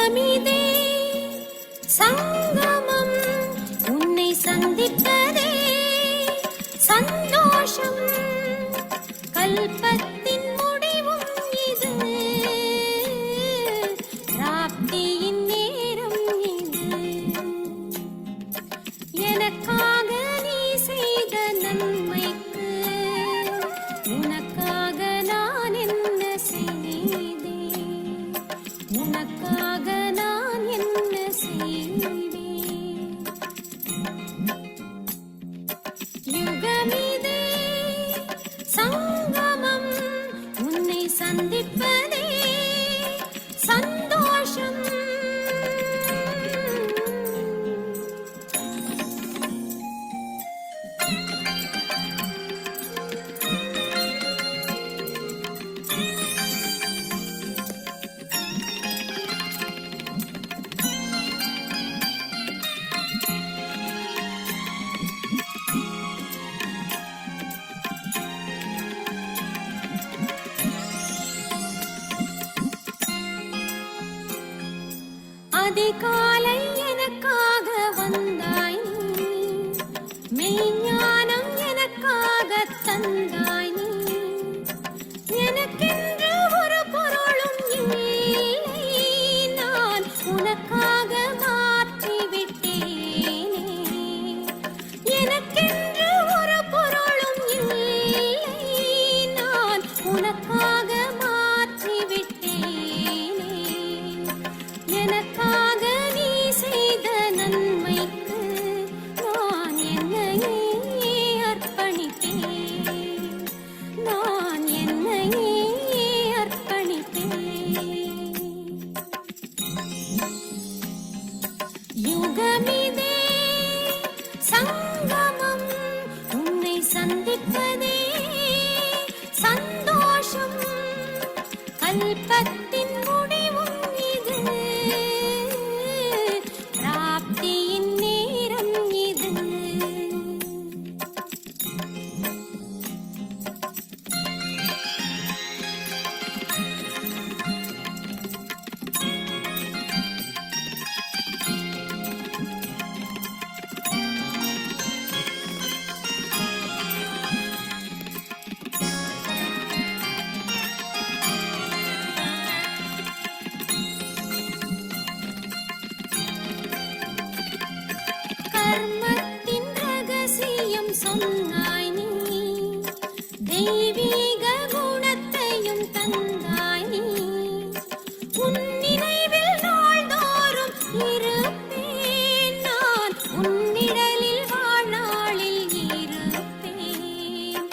யுகமிதே சங்கமம் உன்னை சந்திப்பதே சந்தோஷம் கல்பத்தின் முடிவும் இது பிராப்தியின் நேரம் இது எனக்காக நீ செய்த நன்மைக்கு உனக்காக நான் என்ன செய்தேன் உனக்காக நான் என்ன செய்தேன் யுகமிதே சங்கமம் உன்னை சந்திப்பதே சந்தோஷம் அதிகாலை எனக்காக வந்தாய் நீ மெய்ஞானம் எனக்காக தந்தாய் நீ எனக்கென்று ஒரு பொருளும் இல்லை நான் உனக்காக மாற்றிவிட்டேனே எனக்கென்று ஒரு பொருளும் இல்லை நான் உனக்காக மாற்றிவிட்டேனே எனக்காக நீ செய்த நன்மைக்கு நான் என்னையே அர்ப்பணித்தேன் நான் என்னையே அர்ப்பணித்தேன் யுகமிதே சங்கமம் உன்னை சந்திப்பதே சந்தோஷம் கல்பத்தின் முடிவும் இது பிராப்தியின் நேரம் இது கர்மத்தின் ரகசியம் சொன்னாய் நீ தெய்வீக குணத்தையும் தந்தாய் நீ உன் நினைவில் நாள்தோறும் இருப்பேன் நான் உன் நிழலில் வாழ்நாளில் இருப்பேன்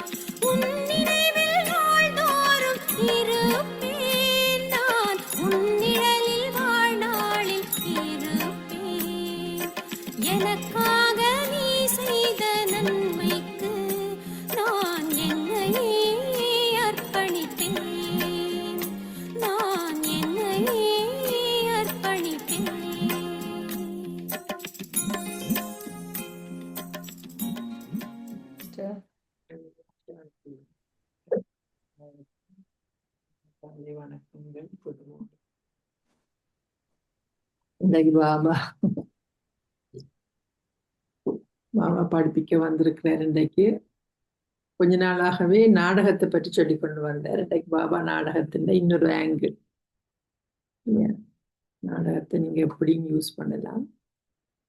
உன் நினைவில் நாள்தோறும் இருப்பேன் நான் உன் நிழலில் வாழ்நாளில் இருப்பேன் எனக்காக நீ செய்த நன்மைக்கு நான் என்னையே அர்ப்பணித்தேன் நான் என்னையே அர்ப்பணித்தேன் இன்னைக்கு பாபா படிப்பிக்க வந்திருக்கிறார். இன்றைக்கு கொஞ்ச நாளாகவே நாடகத்தை பற்றி சொல்லி கொண்டு வந்தார். இன்றைக்கு பாபா நாடகத்தின் இன்னொரு ஆங்கிள், நாடகத்தை நீங்க எப்படி யூஸ் பண்ணலாம்,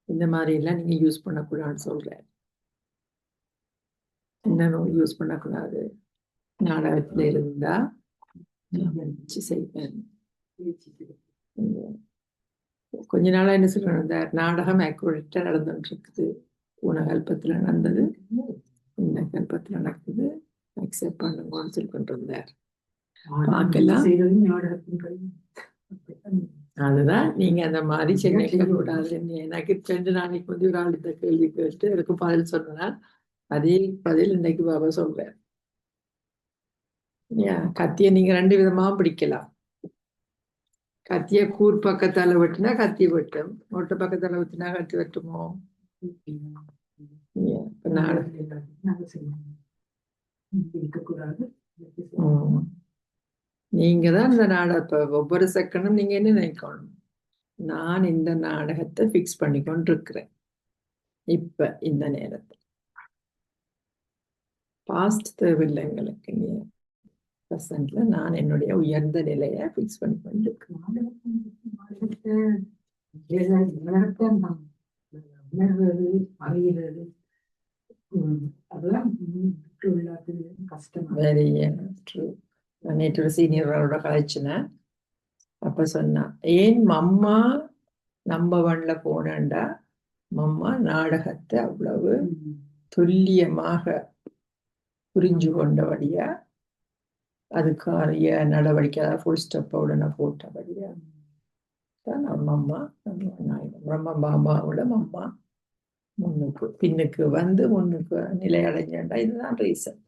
இந்த மாதிரி எல்லாம் நீங்க யூஸ் பண்ணக்கூடாதுன்னு சொல்றாரு. என்ன யூஸ் பண்ணக்கூடாது, நாடகத்துல இருந்தா செய்வேன். கொஞ்ச நாளா என்ன சொல்றாரு, இந்த நாடகம் அக்குரேட்டா நடந்துட்டு இருக்குது. போன கல்பத்துல நடந்தது, இந்த கல்பத்துல நடக்குது, அக்செப்ட் பண்ணுங்கன்னு சொல்லி கொண்டு இருந்தார். பார்க்கலாம். அதுதான் நீங்க அந்த மாதிரி சென்னைக்க கூடாது. எனக்கு 2 நாளைக்கு வந்து ஒரு ஆள் இந்த கேள்வி கேட்டு எனக்கு பதில் சொன்னா அதே பதில் இன்னைக்கு பாபா சொல்றார். கத்திய நீங்க 2 விதமாவும் பிடிக்கலாம். கத்திய கூர் பக்கத்தால வெட்டினா கத்தி வெட்டும், மொட்டை பக்கத்தால வெட்டினா கத்தி வெட்டுமோ? நீங்க தான் இந்த நாடை இப்ப ஒவ்வொரு செகண்டும் நீங்க என்ன நினைக்கணும், நான் இந்த நாடகத்தை ஃபிக்ஸ் பண்ணி கொண்டிருக்கிறேன் இப்ப இந்த நேரத்தில். பாஸ்ட் தேவையில்லை எங்களுக்கு. ப்ரெசன்ட்ல நான் என்னுடைய உயர்ந்த நிலையை ஃபிக்ஸ் பண்ணி கொண்டிருக்கிறேன். அறிகிறது அதெல்லாம் கஷ்டம். Very true. நான் நேற்று ஒரு சீனியரோட கழிச்சினேன். அப்ப சொன்னா, ஏன் மம்மா நம்பர் 1ல போனேன்டா, மம்மா நாடகத்தை அவ்வளவு துல்லியமாக புரிஞ்சு கொண்டபடியா, அதுக்காரிய நடவடிக்கை ஃபுல் ஸ்டெப் உடனே போட்டபடியா தான் மம்மா பிரம்ம பாபாவோட மம்மா முன்னுக்கு பின்னுக்கு வந்து முன்னுக்கு நிலை அடைஞ்சேன்டா. இதுதான் ரீசன்.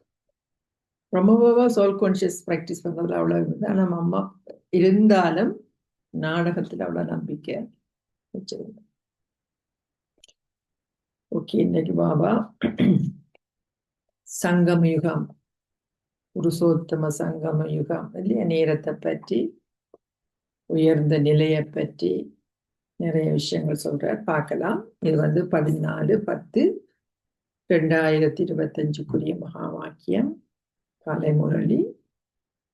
பிரம்ம பாபா சோல் கான்சியஸ் ப்ராக்டிஸ் பண்றதுல அவ்வளவு இருந்தது. ஆனா மம்மா இருந்தாலும் நாடகத்துல அவ்வளவு நம்பிக்கை வச்சிருந்தேன். ஓகே, இன்னைக்கு பாபா சங்கம யுகம், புருஷோத்தம சங்கம யுகம் இல்லையா, நேரத்தை பற்றி, உயர்ந்த நிலையை பற்றி நிறைய விஷயங்கள் சொல்றார். பார்க்கலாம். இது 14/10/2025 மகா வாக்கியம், காலை முரளி,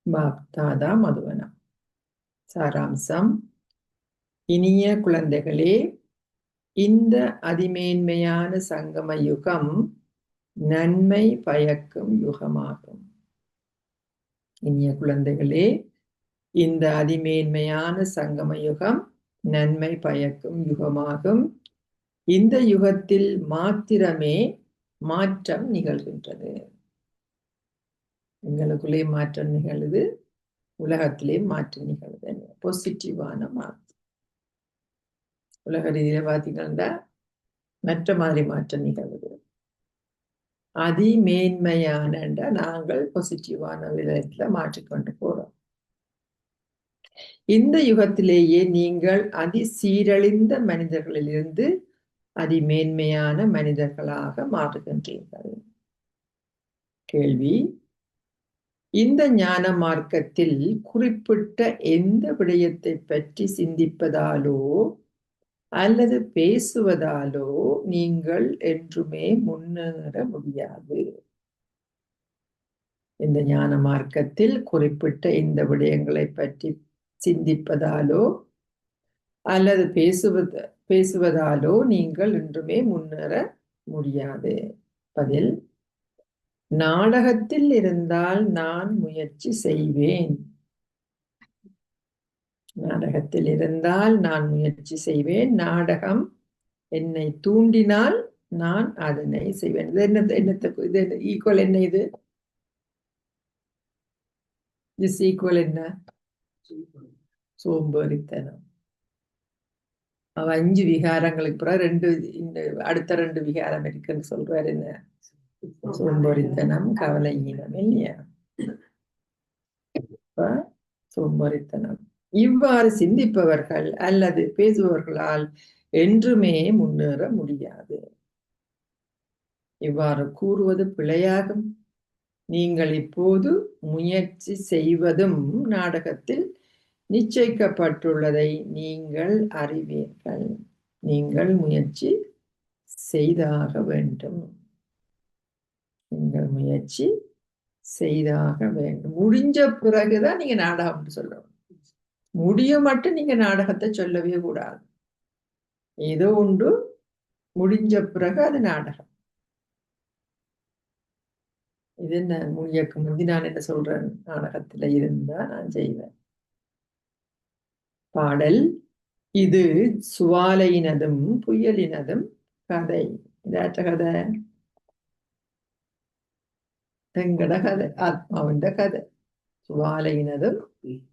பாப்தாதா மதுவனம். சாராம்சம்: இனிய குழந்தைகளே, இந்த அதிமேன்மையான சங்கம யுகம் நன்மை பயக்கும் யுகமாகும். இனிய குழந்தைகளே, இந்த அதிமேன்மையான சங்கம யுகம் நன்மை பயக்கும் யுகமாகும். இந்த யுகத்தில் மாத்திரமே மாற்றம் நிகழ்கின்றது. எங்களுக்குள்ளே மாற்றம் நிகழுது, உலகத்திலே மாற்றம் நிகழுது. பாசிட்டிவான மாற்றம். உலக ரீதியில பார்த்தீங்கன்னா மற்ற மாதிரி மாற்றம் நிகழுது. அதிமேன்மையான நாங்கள் பாசிட்டிவான விதத்துல மாற்றிக்கொண்டு போறோம். இந்த யுகத்திலேயே நீங்கள் அதிசீரழிந்த மனிதர்களிலிருந்து அதிமேன்மையான மனிதர்களாக மாறுகின்றீர்கள். கேள்வி: இந்த ஞான மார்க்கத்தில் குறிப்பிட்ட எந்த விடயத்தை பற்றி சிந்திப்பதாலோ அல்லது பேசுவதாலோ நீங்கள் என்றுமே முன்னேற முடியாது. இந்த ஞான மார்க்கத்தில் குறிப்பிட்ட இந்த விடயங்களை பற்றி சிந்திப்பதாலோ அல்லது பேசுவதாலோ நீங்கள் என்றுமே முன்னேற முடியாது. பதில்: நாடகத்தில் இருந்தால் நான் முயற்சி செய்வேன். நாடகத்தில் இருந்தால் நான் முயற்சி செய்வேன். நாடகம் என்னை தூண்டினால் நான் அதனை செய்வேன். இது ஈக்குவல் என்ன? இது ஈக்குவல் என்ன? சோம்பேறித்தனம். அவ 5 விகாரங்களுக்கு பிறகு அடுத்த 2 விகாரம் இருக்குன்னு சொல்றாரு. என்ன? சோம்பேறித்தனம், கவலை, ஈனம் இல்லையா? சோம்பேறித்தனம். இவ்வாறு சிந்திப்பவர்கள் அல்லது பேசுபவர்களால் என்றுமே முன்னேற முடியாது. இவ்வாறு கூறுவது பிழையாகும். நீங்கள் இப்போது முயற்சி செய்வதும் நாடகத்தில் நிச்சயிக்கப்பட்டுள்ளதை நீங்கள் அறிவீர்கள். நீங்கள் முயற்சி செய்தாக வேண்டும். நீங்கள் முயற்சி செய்தாக வேண்டும். முடிஞ்ச பிறகுதான் நீங்க நாடகம் சொல்லணும். முடிய மட்டும் நீங்க நாடகத்தை சொல்லவே கூடாது. ஏதோ ஒன்று முடிஞ்ச பிறகு அது நாடகம். இது என்ன? முடியக்கு முந்தி நான் என்ன சொல்றேன்? நாடகத்துல இருந்தா நான் செய்வேன். பாடல்: இது சுவாலையினதும் புயலினதும் கதை. இதாற்ற கதை? எங்கட கதை, ஆத்மாவின் கதை. சுவாலையினதும்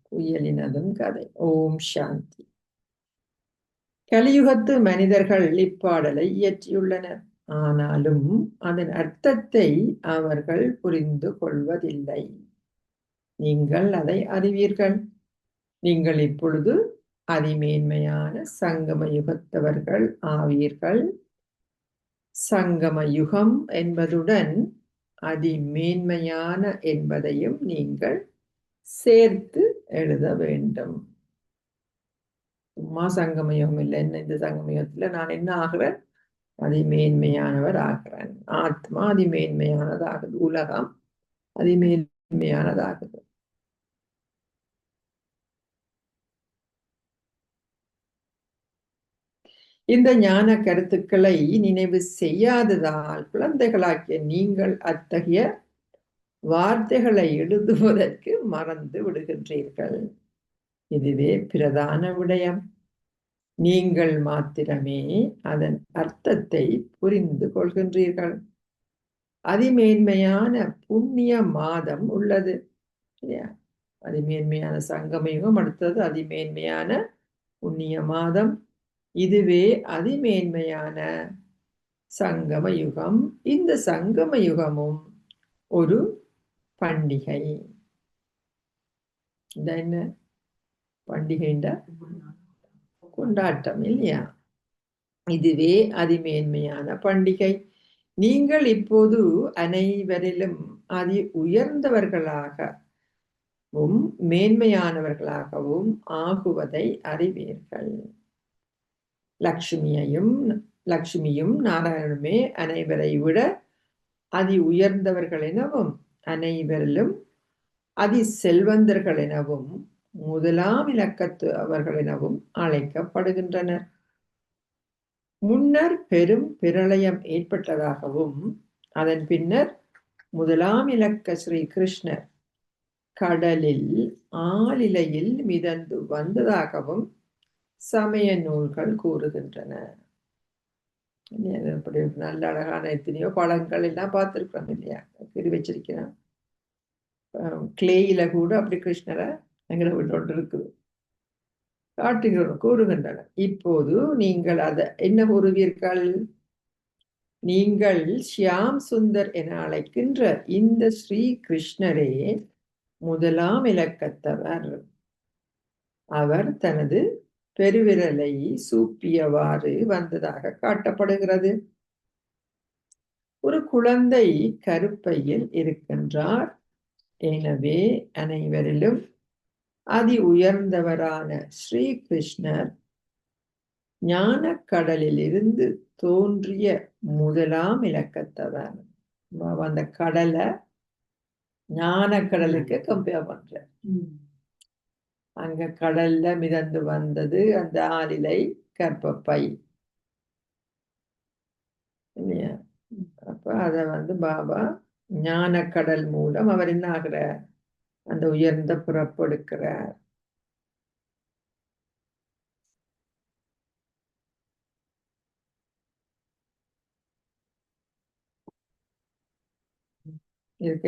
புயலினதும் கதை. ஓம் சாந்தி. கலியுகத்து மனிதர்கள் இப்பாடலை இயற்றியுள்ளனர். ஆனாலும் அதன் அர்த்தத்தை அவர்கள் புரிந்து கொள்வதில்லை. நீங்கள் அதை அறிவீர்கள். நீங்கள் இப்பொழுது அதிமேன்மையான சங்கம யுகத்தவர்கள் ஆவீர்கள். சங்கம யுகம் என்பதுடன் அதிமேன்மையான என்பதையும் நீங்கள் சேர்த்து எழுத வேண்டும். சும்மா சங்கமயுகம் இல்லை. என்ன இந்த சங்கமயுகத்துல நான் என்ன ஆகிறேன்? அதிமேன்மையானவர் ஆகிறேன். ஆத்மா அதிமேன்மையானதாகுது, உலகம் அதிமேன்மையானதாகுது. இந்த ஞான கருத்துக்களை நினைவு செய்யாததால் குழந்தைகளாகிய நீங்கள் அத்தகைய வார்த்தைகளை எழுதுவதற்கு மறந்து விடுகின்றீர்கள். இதுவே பிரதான விடயம். நீங்கள் மாத்திரமே அதன் அர்த்தத்தை புரிந்து கொள்கின்றீர்கள். அதிமேன்மையான புண்ணிய மாதம் உள்ளது. அதிமேன்மையான சங்கமயுகம், அடுத்தது அதிமேன்மையான புண்ணிய மாதம். இதுவே அதிமேன்மையான சங்கம யுகம். இந்த சங்கம யுகமும் ஒரு பண்டிகை. இந்த என்ன பண்டிகைன்ற கொண்டாட்டம் இல்லையா? இதுவே அதிமேன்மையான பண்டிகை. நீங்கள் இப்போது அனைவரிலும் அதி உயர்ந்தவர்களாகவும் மேன்மையானவர்களாகவும் ஆகுவதை அறிவீர்கள். லக்ஷ்மியும் நாராயணனுமே அனைவரை விட அதி உயர்ந்தவர்கள் எனவும் அனைவரிலும் அதி செல்வந்தர்கள் எனவும் முதலாம் இலக்கத்து அவர்கள் எனவும் அழைக்கப்படுகின்றனர். முன்னர் பெரும் பிரளயம் ஏற்பட்டதாகவும் அதன் பின்னர் முதலாம் இலக்க ஸ்ரீ கிருஷ்ணர் கடலில் ஆளிலையில் மிதந்து வந்ததாகவும் சமய நூல்கள் கூறுகின்றன. அப்படி நல்ல அழகான எத்தனையோ படங்கள் எல்லாம் பார்த்திருக்கிறோம் இல்லையா? கிரி வச்சிருக்கிறோம். கிளேயில கூட அப்படி கிருஷ்ணரை எங்களை விட்டு இருக்குது காட்டுகிறோம், கூறுகின்றன. இப்போது நீங்கள் அதை என்ன கூறுவீர்கள்? நீங்கள் ஷியாம் சுந்தர் என அழைக்கின்ற இந்த ஸ்ரீ கிருஷ்ணரே முதலாம் இலக்கத்தவர். அவர் தனது பெருவிரலை சூப்பியவாறு வந்ததாக காட்டப்படுகிறது. ஒரு குழந்தை கருப்பையில் இருக்கின்றார். எனவே அனைவரிலும் அதி உயர்ந்தவரான ஸ்ரீ கிருஷ்ணர் ஞான கடலில் இருந்து தோன்றிய முதலாம் இலக்கத்தவர். அந்த கடலை ஞான கடலுக்கு கம்பேர் பண்ற. அங்க கடல்ல மிதந்து வந்தது அந்த ஆளிலை கர்ப்பப்பை இல்லையா? அப்ப அத பாபா ஞான கடல் மூலம் அவர் என்ன ஆகிறார்? அந்த உயர்ந்த புறப்படுக்கிறார்.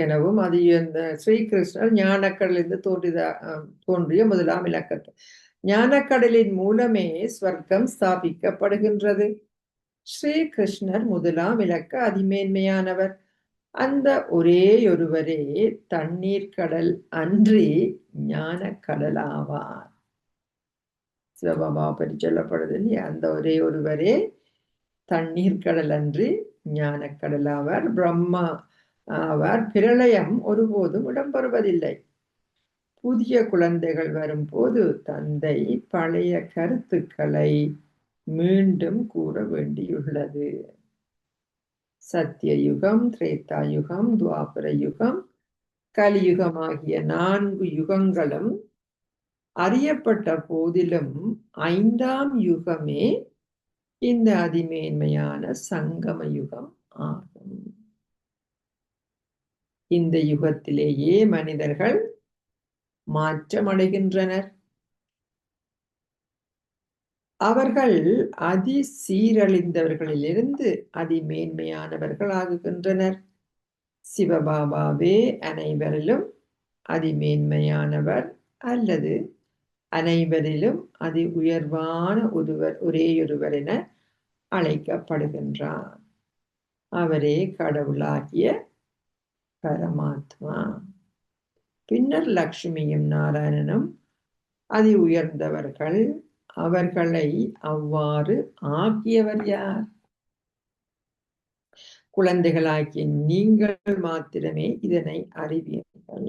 எனவும் அது இந்த ஸ்ரீகிருஷ்ணர் ஞானக்கடலிருந்து தோன்றிய முதலாம் இலக்கத்தை. ஞானக்கடலின் மூலமே ஸ்வர்க்கம் ஸ்தாபிக்கப்படுகின்றது. ஸ்ரீகிருஷ்ணர் முதலாம் இலக்க அதிமேன்மையானவர். அந்த ஒரேயொருவரே தண்ணீர் கடல் அன்றி ஞான கடல் ஆவார். சிவபாபா பற்றி சொல்லப்படுது இல்லையா? அந்த ஒரே ஒருவரே தண்ணீர் கடல் அன்றி ஞான கடல் ஆவார். பிரம்மா ஆவார். பிரளயம் ஒருபோதும் இடம்பெறுவதில்லை. புதிய குழந்தைகள் வரும்போது தந்தை பழைய கருத்துக்களை மீண்டும் கூற வேண்டியுள்ளது. சத்திய யுகம், திரேதா யுகம், துவாபர யுகம், கலியுகம் ஆகிய 4 யுகங்களும் அறியப்பட்ட போதிலும் 5ஆம் யுகமே இந்த அதிமேன்மையான சங்கம யுகம் ஆகும். இந்த யுகத்திலேயே மனிதர்கள் மாற்றமடைகின்றனர். அவர்கள் அதி சீரழிந்தவர்களிலிருந்து அதிமேன்மையானவர்கள் ஆகுகின்றனர். சிவபாபாவே அனைவரிலும் அதிமேன்மையானவர் அல்லது அனைவரிலும் அதி உயர்வான ஒரேயொருவர் என அழைக்கப்படுகின்றார். அவரே கடவுளாகிய பரமாத்மா. பின்னர் லக்ஷ்மியும் நாராயணனும் அதி உயர்ந்தவர்கள். அவர்களை அவ்வாறு ஆக்கியவர் யார்? குழந்தைகளாகிய நீங்கள் மாத்திரமே இதனை அறிவீர்கள்.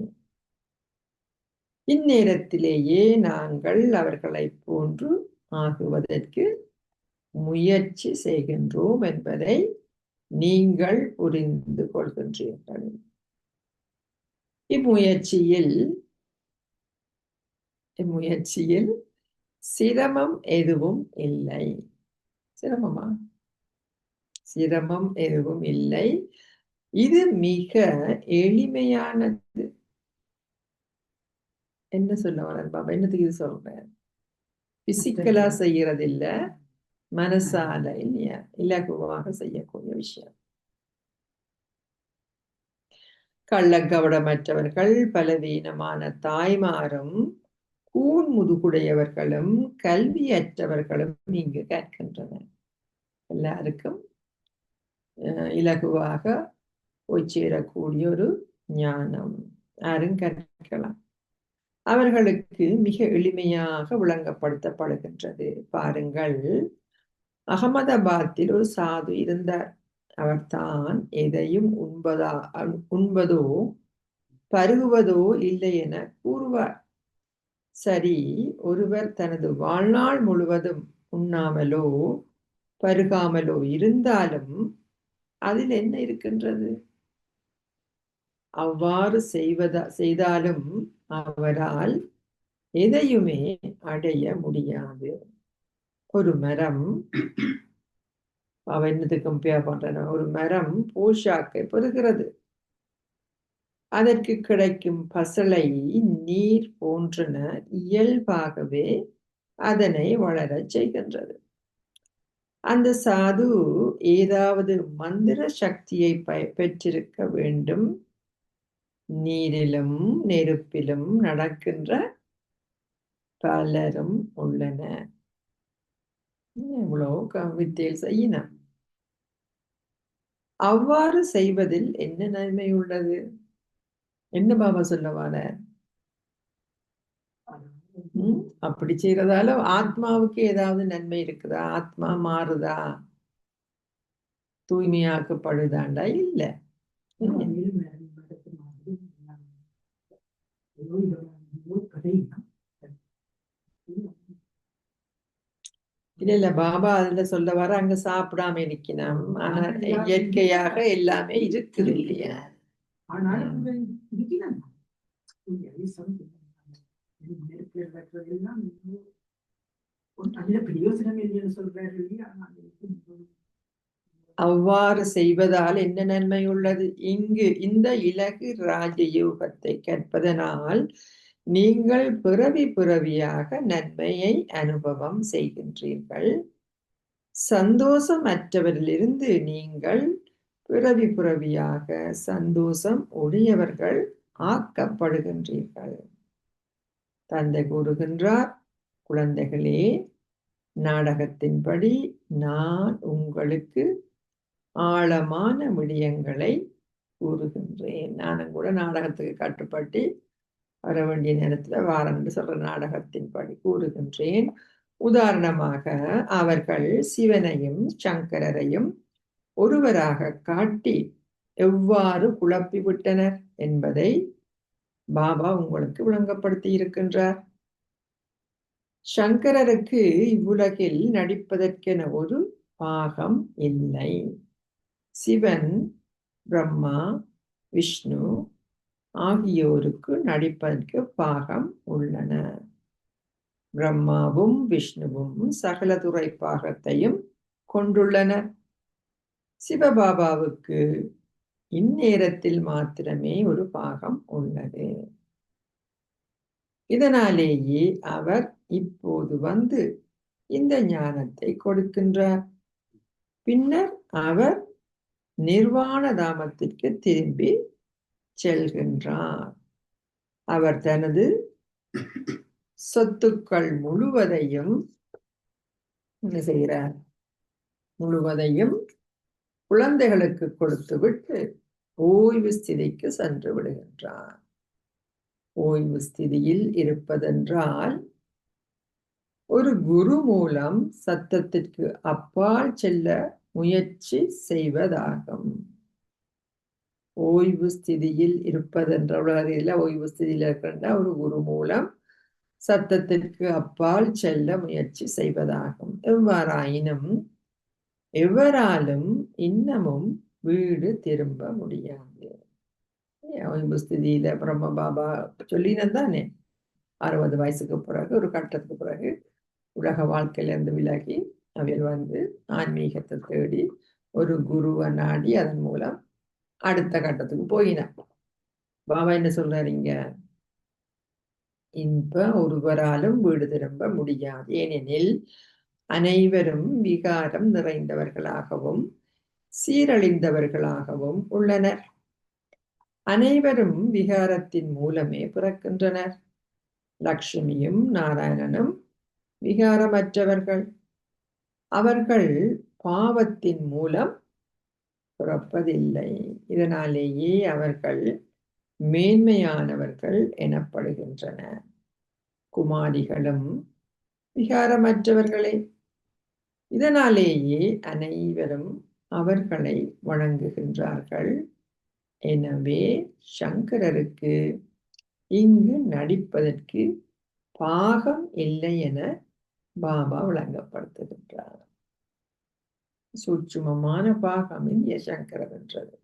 இந்நேரத்திலேயே நாங்கள் அவர்களை போன்று ஆகுவதற்கு முயற்சி செய்கின்றோம் என்பதை நீங்கள் புரிந்து கொள்கின்றீர்கள். இம்முயற்சியில் சிரமம் எதுவும் இல்லை. சிரமம் எதுவும் இல்லை. இது மிக எளிமையானது. என்ன சொல்ல வரேன் பாபா? என்னத்துக்கு இது சொல்றேன்? பிசிக்கலா செய்யறது இல்ல, மனசால இல்லையா, இலகுவாக செய்யக்கூடிய விஷயம். கள்ளக்கவடமற்றவர்கள், பலவீனமான தாய்மாரும், கூன் முதுகுடையவர்களும், கல்வியற்றவர்களும் இங்கு கற்கின்றனர். எல்லாருக்கும் இலகுவாக போய் சேரக்கூடிய ஒரு ஞானம் யாரும் கற்கலாம். அவர்களுக்கு மிக எளிமையாக விளங்கப்படுத்தப்படுகின்றது. பாருங்கள், அகமதாபாத்தில் ஒரு சாது இருந்தார். அவர் தான் எதையும் உண்பதோ பருகுவதோ இல்லை என கூறுவார். சரி, ஒருவர் தனது வாழ்நாள் முழுவதும் உண்ணாமலோ பருகாமலோ இருந்தாலும் அதில் என்ன இருக்கின்றது? அவ்வாறு செய்தாலும் அவரால் எதையுமே அடைய முடியாது. ஒரு மரம், என்னத்துக்கு கம்பேர் பண்றேன், ஒரு மரம் போஷாக்கை பெறுகிறது. அதற்கு கிடைக்கும் பசலை, நீர் போன்றன இயல்பாகவே அதனை வளரச் செய்கின்றது. அந்த சாது ஏதாவது மந்திர சக்தியை பெற்றிருக்க வேண்டும். நீரிலும் நெருப்பிலும் நடக்கின்ற பலரும் உள்ளனர். எவ்வளவு வித்தையில் செய்யணும். அவ்வாறு செய்வதில் என்ன நன்மை உள்ளது? என்ன பாபா சொல்லவான? அப்படி செய்யறதால ஆத்மாவுக்கு ஏதாவது நன்மை இருக்குதா? ஆத்மா மாறுதா? தூய்மையாக்கப்படுதாண்டா? இல்ல. இல்ல பாபா அதுல சொல்ல வர அங்க சாப்பிடாம இருக்கணும். ஆனா இயற்கையாக எல்லாமே இருக்குது இல்லையா? அவ்வாறு செய்வதால் என்ன நன்மை உள்ளது? இங்கு இந்த இலகு ராஜயோகத்தை கற்பதனால் நீங்கள் பிறவியாக நன்மையை அனுபவம் செய்கின்றீர்கள். சந்தோஷமற்றவரிலிருந்து நீங்கள் பிறவியாக சந்தோஷம் உடையவர்கள் ஆக்கப்படுகின்றீர்கள். தந்தை கூறுகின்றார், குழந்தைகளே, நாடகத்தின்படி நான் உங்களுக்கு ஆழமான விடயங்களை கூறுகின்றேன். நானும் கூட நாடகத்துக்கு கட்டுப்பட்டு வர வேண்டிய நேரத்தில் வாரன்னு சொல்ற நாடகத்தின்படி கூறுகின்றேன். உதாரணமாக, அவர்கள் சிவனையும் சங்கரரையும் ஒருவராக காட்டி எவ்வாறு குழப்பி விட்டனர் என்பதை பாபா உங்களுக்கு விளங்கப்படுத்தி இருக்கின்றார். சங்கரருக்கு இவ்வுலகில் நடிப்பதற்கென ஒரு பாகம் இல்லை. சிவன், பிரம்மா, விஷ்ணு ஆகியோருக்கு நடிப்பதற்கு பாகம் உள்ளன. பிரம்மாவும் விஷ்ணுவும் சகலதுறை பாகத்தையும் கொண்டுள்ளனர். சிவபாபாவுக்கு இந்நேரத்தில் மாத்திரமே ஒரு பாகம் உள்ளது. இதனாலேயே அவர் இப்போது வந்து இந்த ஞானத்தை கொடுக்கின்றார். பின்னர் அவர் நிர்வாண தாமத்திற்கு திரும்பி செல்கின்றார். அவர் தனது சொத்துக்கள் முழுவதையும் என்ன செய்கிறார்? முழுவதையும் குழந்தைகளுக்கு கொடுத்துவிட்டு ஓய்வு ஸ்திதிக்கு சென்று விடுகின்றார். ஓய்வு ஸ்திதியில் இருப்பதென்றால் ஒரு குரு மூலம் சத்தத்திற்கு அப்பால் செல்ல முயற்சி செய்வதாகும். ஓய்வு ஸ்திதியில் இருப்பதென்ற ஓய்வு ஸ்திதியில் இருக்கின்ற ஒரு குரு மூலம் சத்தத்திற்கு அப்பால் செல்ல முயற்சி செய்வதாகும். எவ்வாறாயினும் எவராலும் இன்னமும் வீடு திரும்ப முடியாது. ஸ்திதியில பிரம்ம பாபா சொல்லினது தானே, 60 வயசுக்கு பிறகு ஒரு கட்டத்துக்கு பிறகு உலக வாழ்க்கையிலிருந்து விலகி அவையில் வந்து ஆன்மீகத்தை தேடி ஒரு குருவை நாடி அதன் மூலம் அடுத்த கட்டத்துக்கு போயினான். பாபா என்ன சொல்றாருங்க, இப்ப ஒருவராலும் வீடு திரும்ப முடியாது. ஏனெனில் அனைவரும் விகாரம் நிறைந்தவர்களாகவும் சீரழிந்தவர்களாகவும் உள்ளனர். அனைவரும் விகாரத்தின் மூலமே பிறக்கின்றனர். லக்ஷ்மியும் நாராயணனும் விகாரமற்றவர்கள். அவர்கள் பாவத்தின் மூலம் பிறப்பதில்லை. இதனாலேயே அவர்கள் மேன்மையானவர்கள் எனப்படுகின்றனர். குமாரிகளும் விகாரமற்றவர்களே. இதனாலேயே அனைவரும் அவர்களை வணங்குகின்றார்கள். எனவே சங்கரருக்கு இங்கு நடிப்பதற்கு பாகம் இல்லை என பாபா விளங்கப்படுத்துகின்றார். சூட்சுமமான பாகம் இந்திய சங்கரர் என்றது,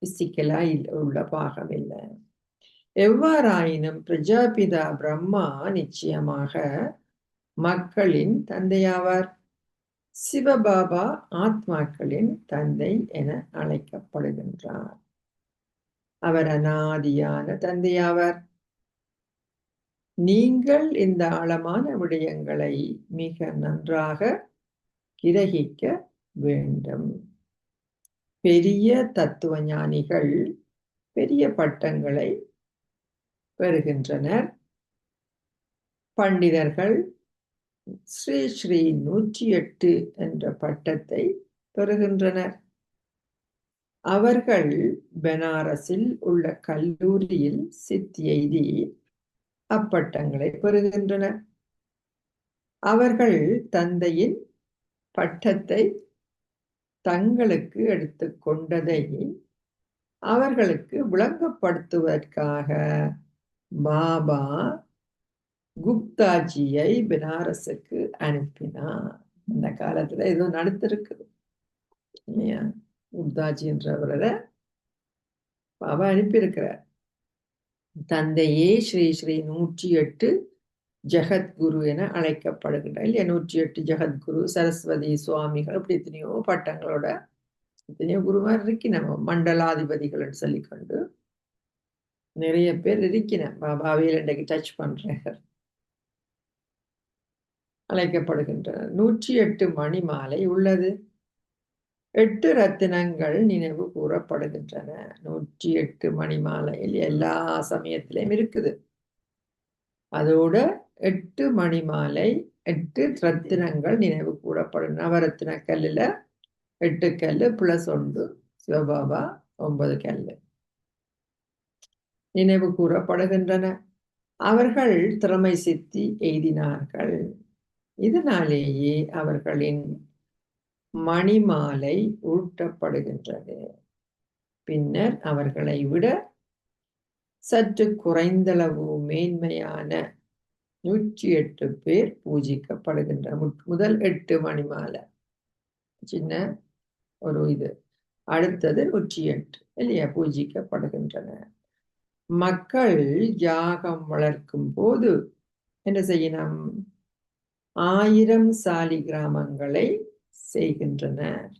பிசிக்கலா உள்ள பாகம் இல்லை. எவ்வாறாயினும் பிரஜாபிதா பிரம்மா நிச்சயமாக மக்களின் தந்தையாவார். சிவபாபா ஆத்மாக்களின் தந்தை என அழைக்கப்படுகின்றார். அவர் அநாதியான தந்தையாவார். நீங்கள் இந்த ஆழமான விடயங்களை மிக நன்றாக கிரகிக்க வேண்டும். பெரிய தத்துவ ஞானிகள் பெரிய பட்டங்களை பெறுகின்றனர். பண்டிதர்கள் ஸ்ரீ ஸ்ரீ 108 என்ற பட்டத்தை பெறுகின்றனர். அவர்கள் பனாரஸில் உள்ள கல்லூரியில் சித்தி எய்தி அப்பட்டங்களை பெறுகின்றனர். அவர்கள் தந்தையின் பட்டத்தை தங்களுக்கு எடுத்துக்கொண்டதை அவர்களுக்கு விளங்கப்படுத்துவதற்காக பாபா குப்தாஜியை பனாரஸுக்கு அனுப்பினார். அந்த காலத்துல ஏதோ நடத்திருக்குது. குப்தாஜி என்றவரை பாபா அனுப்பியிருக்கிறார். தந்தையே ஸ்ரீ ஸ்ரீ 108 ஜெகத்குரு என அழைக்கப்படுகின்றார். இல்லையா, 108 ஜெகத்குரு, சரஸ்வதி சுவாமிகள், அப்படி எத்தனையோ பட்டங்களோட எத்தனையோ குருமார் இருக்கின. மண்டலாதிபதிகள் சொல்லிக்கொண்டு நிறைய பேர் இருக்கின. பாபாவையில் இன்றைக்கு டச் பண்றார், அழைக்கப்படுகின்றனர். 108 மணி மாலை உள்ளது. 8 ரத்தினங்கள் நினைவு கூறப்படுகின்றன. 108 மணி மாலையில் எல்லா சமயத்திலையும் இருக்குது. அதோட 8 மணி மாலை 8 ரத்தினங்கள் நினைவு கூறப்படும். நவரத்தின கல்லுல 8 கல்லு பிளஸ் 1 சிவபாபா 9 கல்லு நினைவு கூறப்படுகின்றன. அவர்கள் திறமை சித்தி எய்தினார்கள். இதனாலேயே அவர்களின் மணிமாலை ஊட்டப்படுகின்றது. பின்னர் அவர்களை விட சற்று குறைந்தளவு மேன்மையான 108 பேர் பூஜிக்கப்படுகின்றனர். முதல் 8 மணி மாலை சின்ன ஒரு இது, அடுத்தது 108 இல்லையா, பூஜிக்கப்படுகின்றனர். மக்கள் யாகம் வளர்க்கும் போது என்ன செய்யணும்? 1000 சாலி கிராமங்களை செய்கின்றனர்.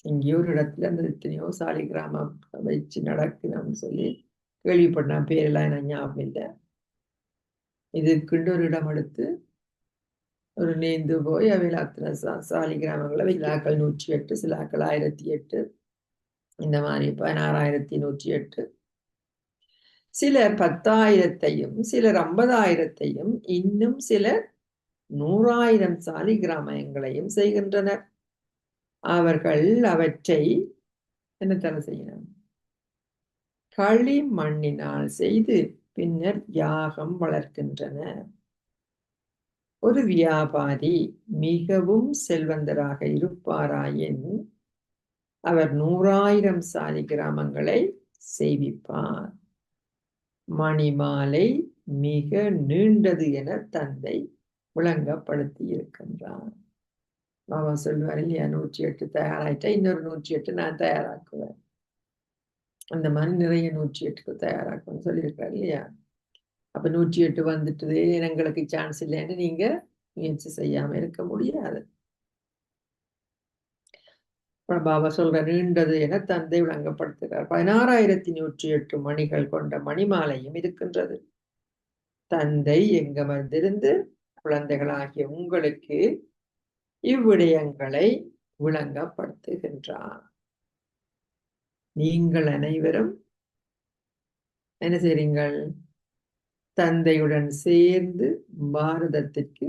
இங்கே ஒரு இடத்துல அந்த எத்தனையோ சாலி கிராமம் வச்சு நடக்கணும்னு சொல்லி கேள்விப்பட்டேன். பேரெல்லாம் எனக்கு ஞாபகம் இல்லை. இதுக்குண்டு ஒரு இடம் எடுத்து ஒரு நேர்ந்து போய் அவையில் அத்தனை சாலி கிராமங்களை சிலாக்கள் 108, சிலாக்கள் 1008, இந்த மாதிரி 16108, சிலர் 10,000-ஐயும் சிலர் 50,000-ஐயும் இன்னும் சிலர் 100,000 சாலி கிராமங்களையும் செய்கின்றனர். அவர்கள் அவற்றை என்னத்தான செய்யணும்? களி மண்ணினால் செய்து பின்னர் யாகம் வளர்க்கின்றனர். ஒரு வியாபாரி மிகவும் செல்வந்தராக இருப்பாராயின் அவர் 100,000 சாலி கிராமங்களை செய்விப்பார். மணிமாலை மிக நீண்டது என தந்தை விளங்கப்படுத்தி இருக்கின்றான். பாபா சொல்லுவார் இல்லையா, 108 தயாராயிட்டா இன்னொரு 108 நான் தயாராக்குவேன். அந்த மாதிரி நிறைய 108க்கு தயாராக்குன்னு சொல்லியிருக்காரு இல்லையா. அப்ப 108 வந்துட்டு எங்களுக்கு சான்ஸ் இல்லைன்னு நீங்க முயற்சி செய்யாம இருக்க முடியாது. பாபா சொல்ற நீண்டது என தந்தை விளங்கப்படுத்துகிறார். 16,108 மணிகள் கொண்ட மணிமாலையும் இருக்கின்றது. தந்தை எங்கமர்ந்திருந்து குழந்தைகளாகிய உங்களுக்கு இவ்விடயங்களை விளங்கப்படுத்துகின்றார். நீங்கள் அனைவரும் என்ன செய்றீங்கள்? தந்தையுடன் சேர்ந்து பாரதத்திற்கு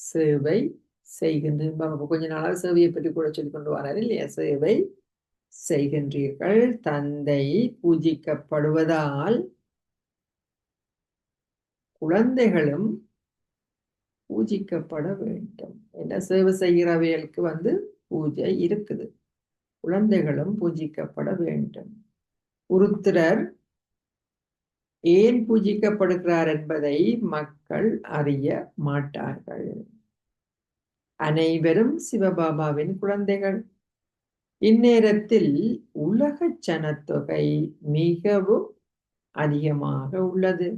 சேவை செய்கின்ற கொஞ்ச நாளாக சேவையை பற்றி கூட சொல்லிக் கொண்டு வராரு இல்லையா. சேவை செய்கின்றீர்கள். தந்தை பூஜிக்கப்படுவதால் குழந்தைகளும் பூஜிக்கப்பட வேண்டும். என்ன சேவை செய்கிறவைகளுக்கு பூஜை இருக்குது. குழந்தைகளும் பூஜிக்கப்பட வேண்டும். உருத்திரர் ஏன் பூஜிக்கப்படுகிறார் என்பதை மக்கள் அறிய மாட்டார்கள். அனைவரும் சிவபாபாவின் குழந்தைகள். இந்நேரத்தில் உலக ஜனத்தொகை மிகவும் அதிகமாக உள்ளது.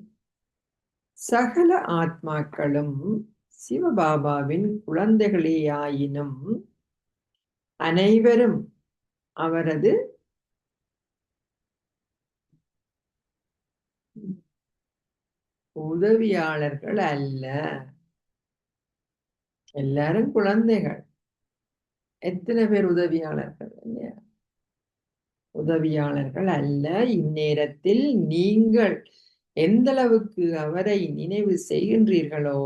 சகல ஆத்மாக்களும் சிவபாபாவின் குழந்தைகளேயாயினும் அனைவரும் அவரது உதவியாளர்கள் அல்ல. எல்லாரும் குழந்தைகள். எத்தனை பேர் உதவியாளர்கள் இல்லையா? உதவியாளர்கள் அல்ல. இந்நேரத்தில் நீங்கள் எந்த அளவுக்கு அவரை நினைவு செய்கின்றீர்களோ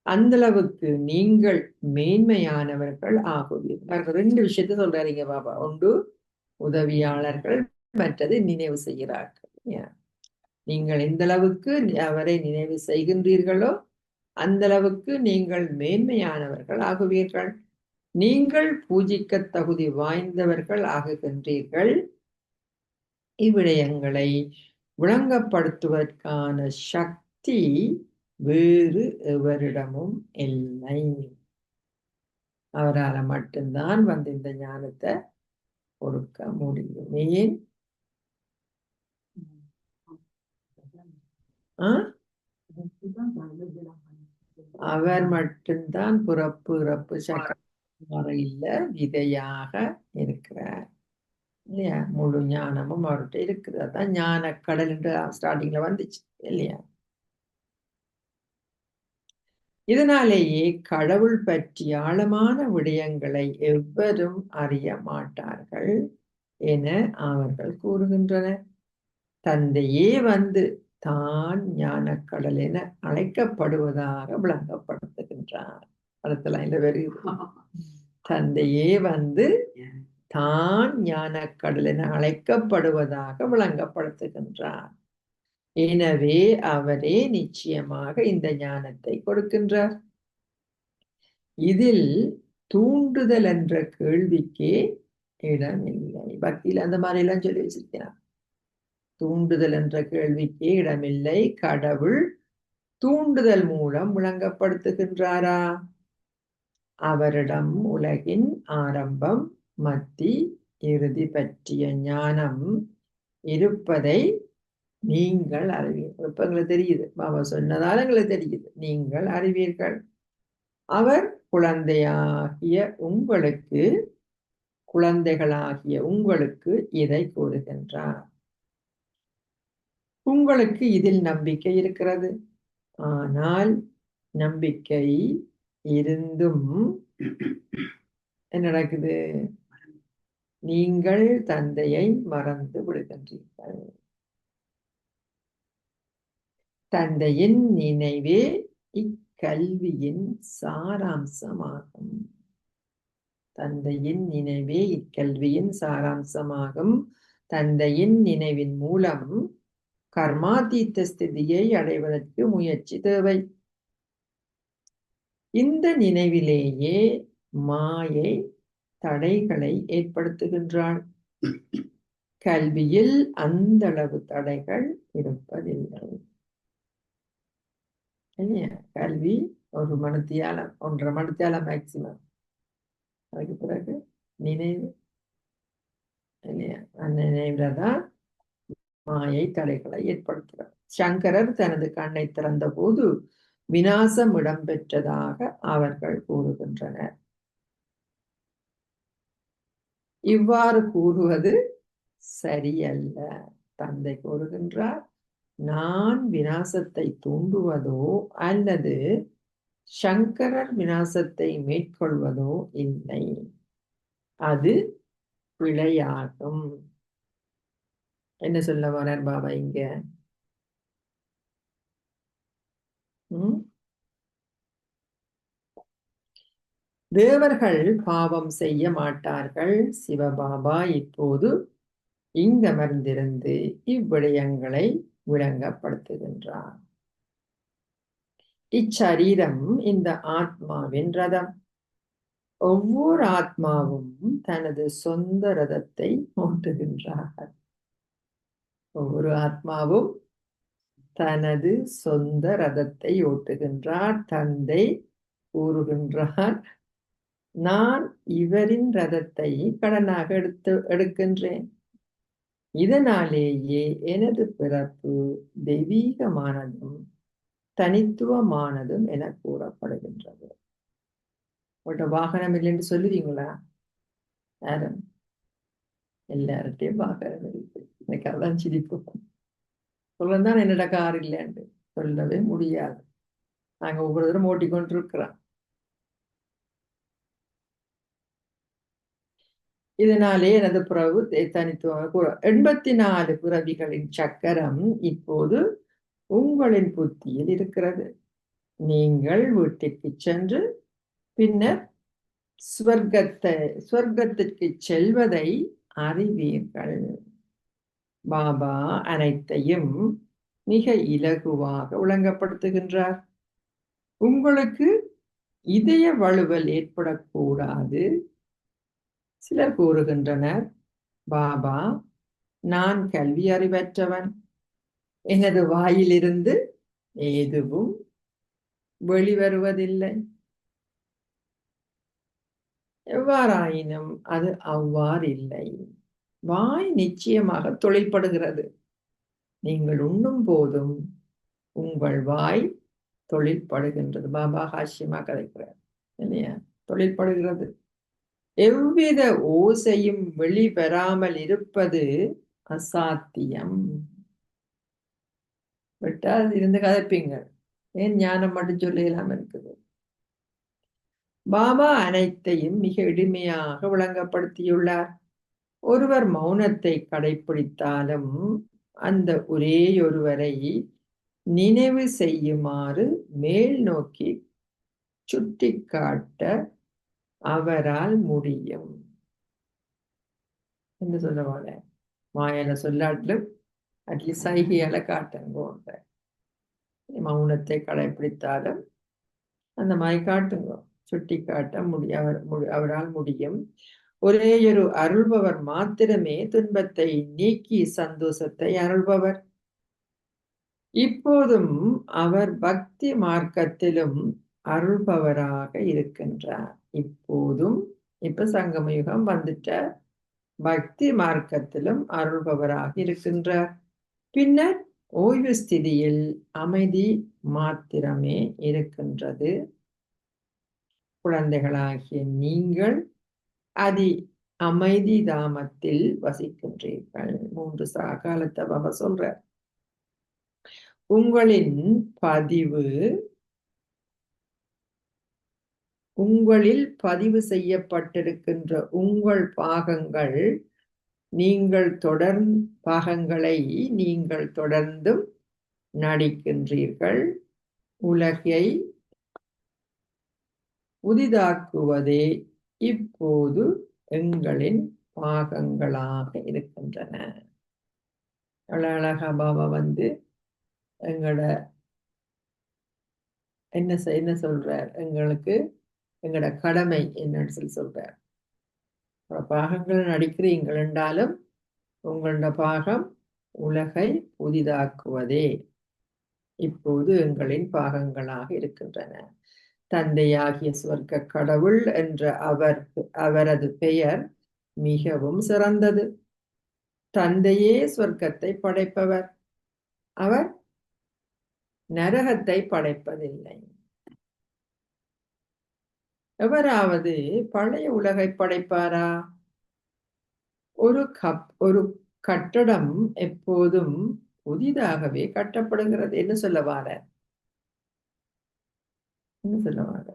அந்த அளவுக்கு நீங்கள் மேன்மையானவர்கள் ஆகுவீர்கள். 2 விஷயத்த சொல்றாருங்க பாபா. ஒன்று உதவியாளர்கள், மற்றது நினைவு செய்கிறார்கள். நீங்கள் எந்த அளவுக்கு அவரை நினைவு செய்கின்றீர்களோ அந்த அளவுக்கு நீங்கள் மேன்மையானவர்கள் ஆகுவீர்கள். நீங்கள் பூஜிக்க தகுதி வாய்ந்தவர்கள் ஆகுகின்றீர்கள். இவ்விடயங்களை விளங்கப்படுத்துவதற்கான சக்தி வேறு எவரிடமும் இல்லை. அவரால் மட்டும்தான் இந்த ஞானத்தை கொடுக்க முடியும். ஏன்? அவர் மட்டும்தான் பிறப்பு இறப்பு சக்கர விதையாக இருக்கிறார் இல்லையா. முழு ஞானமும் அவர்கிட்ட இருக்குது. அதான் ஞான கடல் என்று ஸ்டார்டிங்ல வந்துச்சு இல்லையா. இதனாலேயே கடவுள் பற்றி ஆழமான விடயங்களை எவரும் அறிய மாட்டார்கள் என அவர்கள் கூறுகின்றனர். தந்தையே தான் ஞானக்கடல் என அழைக்கப்படுவதாக விளங்கப்படுத்துகின்றார். அடுத்த லைன்ல வருகிறது. தந்தையே தான் ஞானக்கடல் என அழைக்கப்படுவதாக விளங்கப்படுத்துகின்றார். எனவே அவரே நிச்சயமாக இந்த ஞானத்தை கொடுக்கின்றார். இதில் தூண்டுதல் என்ற கேள்விக்கே இடமில்லை. பக்தியில் அந்த மாதிரி எல்லாம் சொல்லி வச்சிருக்கிறார். தூண்டுதல் என்ற கேள்விக்கே இடமில்லை. கடவுள் தூண்டுதல் மூலம் விளங்கப்படுத்துகின்றாரா? அவரிடம் உலகின் ஆரம்பம், மத்தி, இறுதி பற்றிய ஞானம் இருப்பதை நீங்கள் அறிவீர்கள். இப்ப எங்களுக்கு தெரியுது, பாபா சொன்னதால எங்களுக்கு தெரியுது. நீங்கள் அறிவீர்கள். அவர் குழந்தைகளாகிய உங்களுக்கு இதை கூறுகின்றார். உங்களுக்கு இதில் நம்பிக்கை இருக்கிறது. ஆனால் நம்பிக்கை இருந்தும் என்ன நடக்குது? நீங்கள் தந்தையை மறந்து விடுகின்றீர்கள். தந்தையின் நினைவே இக்கல்வியின் சாராம்சமாகும். தந்தையின் நினைவே இக்கல்வியின் சாராம்சமாகும். தந்தையின் நினைவின் மூலம் கர்மாதீத்த ஸ்திதியை அடைவதற்கு முயற்சி தேவை. இந்த நினைவிலேயே மாயை தடைகளை ஏற்படுத்துகின்றாள். கல்வியில் அந்த அளவு தடைகள் இருப்பதில்லை. இல்லையா? கல்வி ஒரு மணித்தியாலம் 1.5 மணித்தியாலம் மேக்சிமம். அதுக்கு பிறகு நினைவு இல்லையா? அந்த நினைவுல தான் மாயை தடைகளை ஏற்படுத்துகிறார். சங்கரர் தனது கண்ணை திறந்த போது விநாசம் இடம்பெற்றதாக அவர்கள் கூறுகின்றனர். இவ்வாறு கூறுவது சரியல்ல. தந்தை கூறுகின்றார், நான் விநாசத்தை தூண்டுவதோ அல்லது சங்கரர் விநாசத்தை மேற்கொள்வதோ இல்லை. அது பிழையாகும். என்ன சொல்ல வரார் பாபா இங்க? தேவர்கள் பாவம் செய்ய மாட்டார்கள். சிவபாபா இப்போது இங்கமர்ந்திருந்து இவ்விடயங்களை விளங்கப்படுத்துகின்றார். இச்சரீரம் இந்த ஆத்மாவின் ரதம். ஒவ்வொரு ஆத்மாவும் தனது சொந்த ரதத்தை ஓட்டுகின்றார். ஒவ்வொரு ஆத்மாவும் தனது சொந்த ரதத்தை ஓட்டுகின்றார். தந்தை கூறுகின்றார், நான் இவரின் ரதத்தை கடனாக எடுக்கின்றேன். இதனாலேயே எனது பிறப்பு தெய்வீகமானதும் தனித்துவமானதும் என கூறப்படுகின்றது. ஒரு வாகனம் இல்லை என்று சொல்லுவீங்களா? யாரும்? எல்லார்ட்டையும் வாகனம் இருக்கு. எனக்கு அதான் சிரிப்பு. சொல்லதான் என்னோட கார் இல்லைன்னு சொல்லவே முடியாது. நாங்க ஒவ்வொரு தூரம் ஓட்டிக்கொண்டு இருக்கிறோம். இதனாலே எனது பிறகு தனித்துவம் 84 பிறவிகளின் சக்கரம் இப்போது உங்களின் புத்தியில் இருக்கிறது. நீங்கள் வீட்டிற்கு சென்று பின்னர் ஸ்வர்க்கத்திற்கு செல்வதை அறிவீர்கள். பாபா அனைத்தையும் மிக இலகுவாக விளங்கப்படுத்துகின்றார். உங்களுக்கு இதய வலுவல் ஏற்படக்கூடாது. சிலர் கூறுகின்றனர், பாபா, நான் கல்வி அறிவற்றவன், எனது வாயிலிருந்து எதுவும் வெளிவருவதில்லை. எவ்வாறாயினும் அது அவ்வாறில்லை. வாய் நிச்சயமாக தொழில்படுகிறது. நீங்கள் உண்ணும் போதும் உங்கள் வாய் தொழில்படுகின்றது. பாபா ஹாஷ்யமா கதைக்கிறார் இல்லையா? தொழில்படுகிறது. எவ்வித ஓசையும் வெளிவராமல் இருப்பது அசாத்தியம். விட்டால் இருந்து கதைப்பீங்க. ஏன் ஞானம் மட்டும் சொல்லலாம் இருக்குது? பாபா அனைத்தையும் மிக எளிமையாக விளங்கப்படுத்தியுள்ளார். ஒருவர் மௌனத்தை கடைபிடித்தாலும் அந்த ஒரேயொருவரை நினைவு செய்யுமாறு மேல் நோக்கி சுட்டிக்காட்ட அவரால் முடியும் என்று சொல்லுவாங்க. மாயால சொல்லாட்டிலும் அட்லீஸ்ட் சைகையால காட்டுங்க. மௌனத்தை கடைபிடித்தாலும் அந்த மாதிரி காட்டுங்க, சுட்டி காட்ட அவரால் முடியும். ஒரேயொரு அருள்பவர் மாத்திரமே துன்பத்தை நீக்கி சந்தோஷத்தை அருள்பவர். இப்போதும் அவர் பக்தி மார்க்கத்திலும் அருள்பவராக இருக்கின்றார். இப்போதும் இப்ப சங்கமயுகம் வந்துட்ட, பக்தி மார்க்கத்திலும் அருள்பவராக இருக்கின்றார். பின்னர் ஓய்வு ஸ்திதியில் அமைதி மாத்திரமே இருக்கின்றது. குழந்தைகளாகிய நீங்கள் அமைதி தாமத்தில் வசிக்கின்றீர்கள். 3 காலத்தை பாபா சொல்றார். உங்களில் பதிவு செய்யப்பட்டிருக்கின்ற உங்கள் பாகங்களை நீங்கள் தொடர்ந்தும் நடிக்கின்றீர்கள். உலகை புதிதாக்குவதே இப்போது எங்களின் பாகங்களாக இருக்கின்றன. அழகா பாபா எங்களோட என்ன சொல்றார், எங்களுக்கு எங்களோட கடமை என்னன்னு சொல்றார். பாகங்கள் நடிக்கிறீங்கள் என்றாலும் உங்களோட பாகம் உலகை புதிதாக்குவதே. இப்போது எங்களின் பாகங்களாக இருக்கின்றன. தந்தையாகிய சுவர்க்க கடவுள் என்ற அவரது பெயர் மிகவும் சிறந்தது. தந்தையே சொர்க்கத்தை படைப்பவர், அவர் நரகத்தை படைப்பதில்லை. எவராவது பழைய உலகை படைப்பாரா? ஒரு கட்டடம் எப்போதும் புதிதாகவே கட்டப்படுகிறது. என்ன சொல்ல வார? என்ன சொல்ல வார?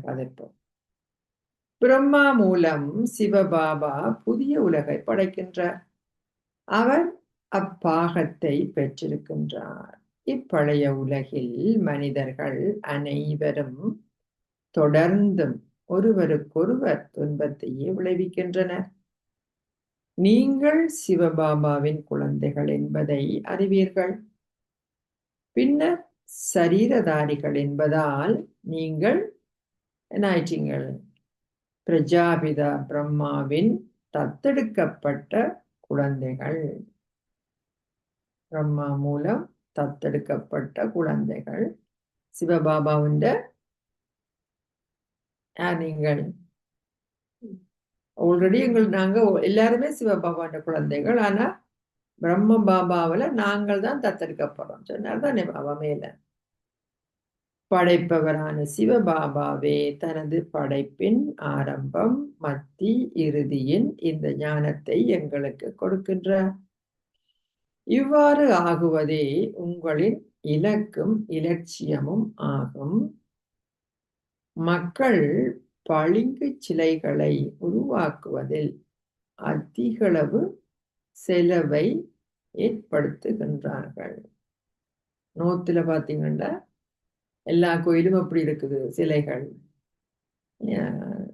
கதைப்போம். பிரம்மா மூலம் சிவபாபா புதிய உலகை படைக்கின்றார். அவர் அப்பாகத்தை பெற்றிருக்கின்றார். இப்பழைய உலகில் மனிதர்கள் அனைவரும் தொடர்ந்தும் ஒருவருக்கொருவர் துன்பத்தையே விளைவிக்கின்றனர். நீங்கள் சிவபாபாவின் குழந்தைகள் என்பதை அறிவீர்கள். பின்னர் சரீரதாரிகள் என்பதால் நீங்கள் என்னாயிட்டீங்கள்? பிரஜாபிதா பிரம்மாவின் தத்தெடுக்கப்பட்ட குழந்தைகள். பிரம்மா மூலம் தத்தெடுக்கப்பட்ட குழந்தைகள். சிவபாபாவின் நீங்கள் ஆல்ரெடி நாங்க எல்லாருமே சிவபாபாவோட குழந்தைகள். ஆனா பிரம்ம பாபாவில நாங்கள் தான் தத்தெடுக்கப்படுறோம் சொன்னார் தானே பாபா மேல. படைப்பவரான சிவபாபாவே தனது படைப்பின் ஆரம்பம், மத்தி, இறுதியின் இந்த ஞானத்தை எங்களுக்கு கொடுக்கின்றார். இவ்வாறு ஆகுவதே உங்களின் இலக்கும் இலட்சியமும் ஆகும். மக்கள் பளிங்கு சிலைகளை உருவாக்குவதில் அதிகளவு செலவை ஏற்படுத்துகின்றார்கள். நோத்துல பாத்தீங்கன்னா எல்லா கோயிலும் அப்படி இருக்குது. சிலைகள்,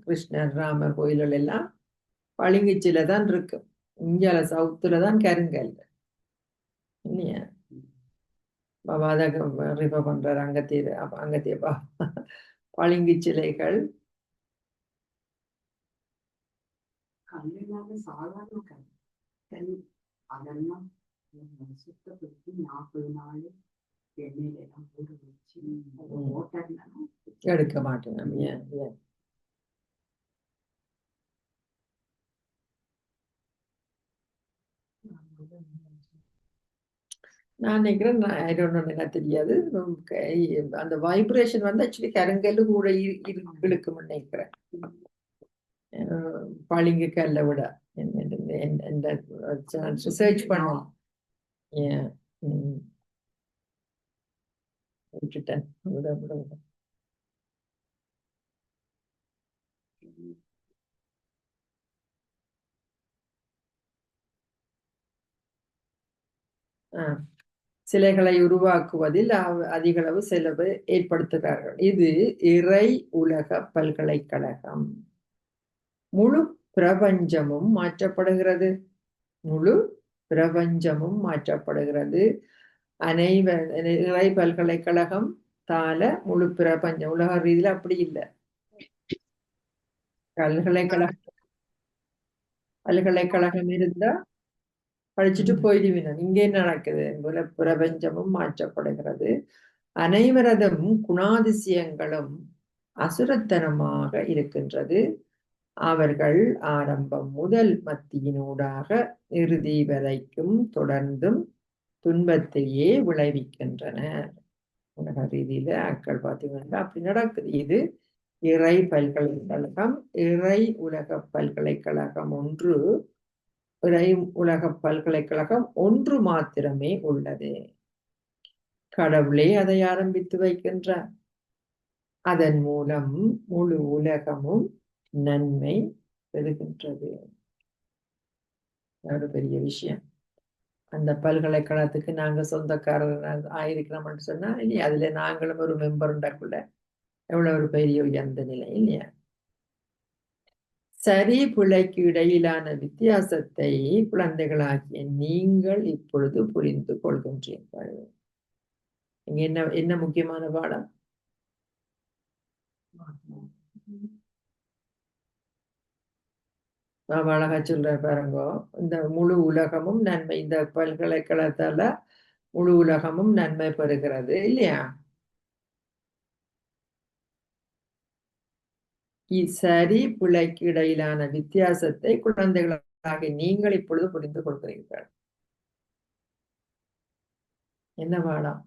கிருஷ்ணர் ராமர் கோயில்கள் எல்லாம் பளிங்கு சிலை தான் இருக்கு. இந்தியால சவுத்துல தான் கருங்கல் இல்லையா? பாபா ரிப பண்றாரு அங்கத்திய பளிங்கு சிலைகள். சாதாரண கல் அதெல்லாம் சுத்தப்படுத்தி 40 நாள் எண்ணெயில எல்லாம் ஊற வச்சு எடுக்க மாட்டேன். நான் நினைக்கிறேன், என்ன தெரியாது, அந்த வைப்ரேஷன் வந்து ஆக்சுவலி கருங்கல்லு கூட இழுக்கும்னு நினைக்கிறேன், பளிங்கு கல்லை விட. ரிசர்ச் பண்ணோம். விட்டுட்டேன். சிலைகளை உருவாக்குவதில் அதிகளவு செலவு ஏற்படுத்துகிறார்கள். இது இறை உலக பல்கலைக்கழகம். முழு பிரபஞ்சமும் மாற்றப்படுகிறது. முழு பிரபஞ்சமும் மாற்றப்படுகிறது. இறை பல்கலைக்கழகம் தால முழு பிரபஞ்சம் உலக ரீதியில அப்படி இல்லை. பல்கலைக்கழகம் இருந்தா படிச்சுட்டு போயிடுவீங்க. இங்கே நடக்குது. பிரபஞ்சமும் மாற்றப்படுகிறது. அனைவரதும் குணாதிசயங்களும் அசுரத்தனமாக இருக்கின்றது. அவர்கள் ஆரம்பம் முதல் மத்தியினூடாக இறுதி வரைக்கும் தொடர்ந்தும் துன்பத்தையே விளைவிக்கின்றனர். உலக ரீதியில ஆட்கள் பார்த்தீங்கன்னா அப்படி நடக்குது. இது இறை பல்கலைக்கழகம், இறை உலக பல்கலைக்கழகம் ஒன்று, இறை உலக பல்கலைக்கழகம் ஒன்று மாத்திரமே உள்ளது. கடவுளே அதை ஆரம்பித்து வைக்கின்றார். அதன் மூலம் முழு உலகமும் நன்மை பெறுகின்றது. ஒரு பெரிய விஷயம். அந்த பல்கலைக்கழகத்துக்கு நாங்க சொந்தக்காரர் ஆயிருக்கிறோம்னு சொன்னா இனி அதுல நாங்களும் ஒரு மெம்பர்ண்டாக்குள்ள எவ்வளவு ஒரு பெரிய உயர்ந்த நிலை இல்லையா? சரி பிழைக்கு இடையிலான வித்தியாசத்தை குழந்தைகளாகிய நீங்கள் இப்பொழுது புரிந்து கொள்கின்றீர்கள். இங்க என்ன முக்கியமான பாடம்? அழகா சொல்ற பாருங்க. இந்த முழு உலகமும் நன்மை, இந்த பல்கலைக்கழகத்தால முழு உலகமும் நன்மை பெறுகிறது இல்லையா? சரி பிழைக்கு இடையிலான வித்தியாசத்தை குழந்தைகளாக நீங்கள் இப்பொழுது புரிந்து கொள்கிறீர்கள். என்ன பாடம்?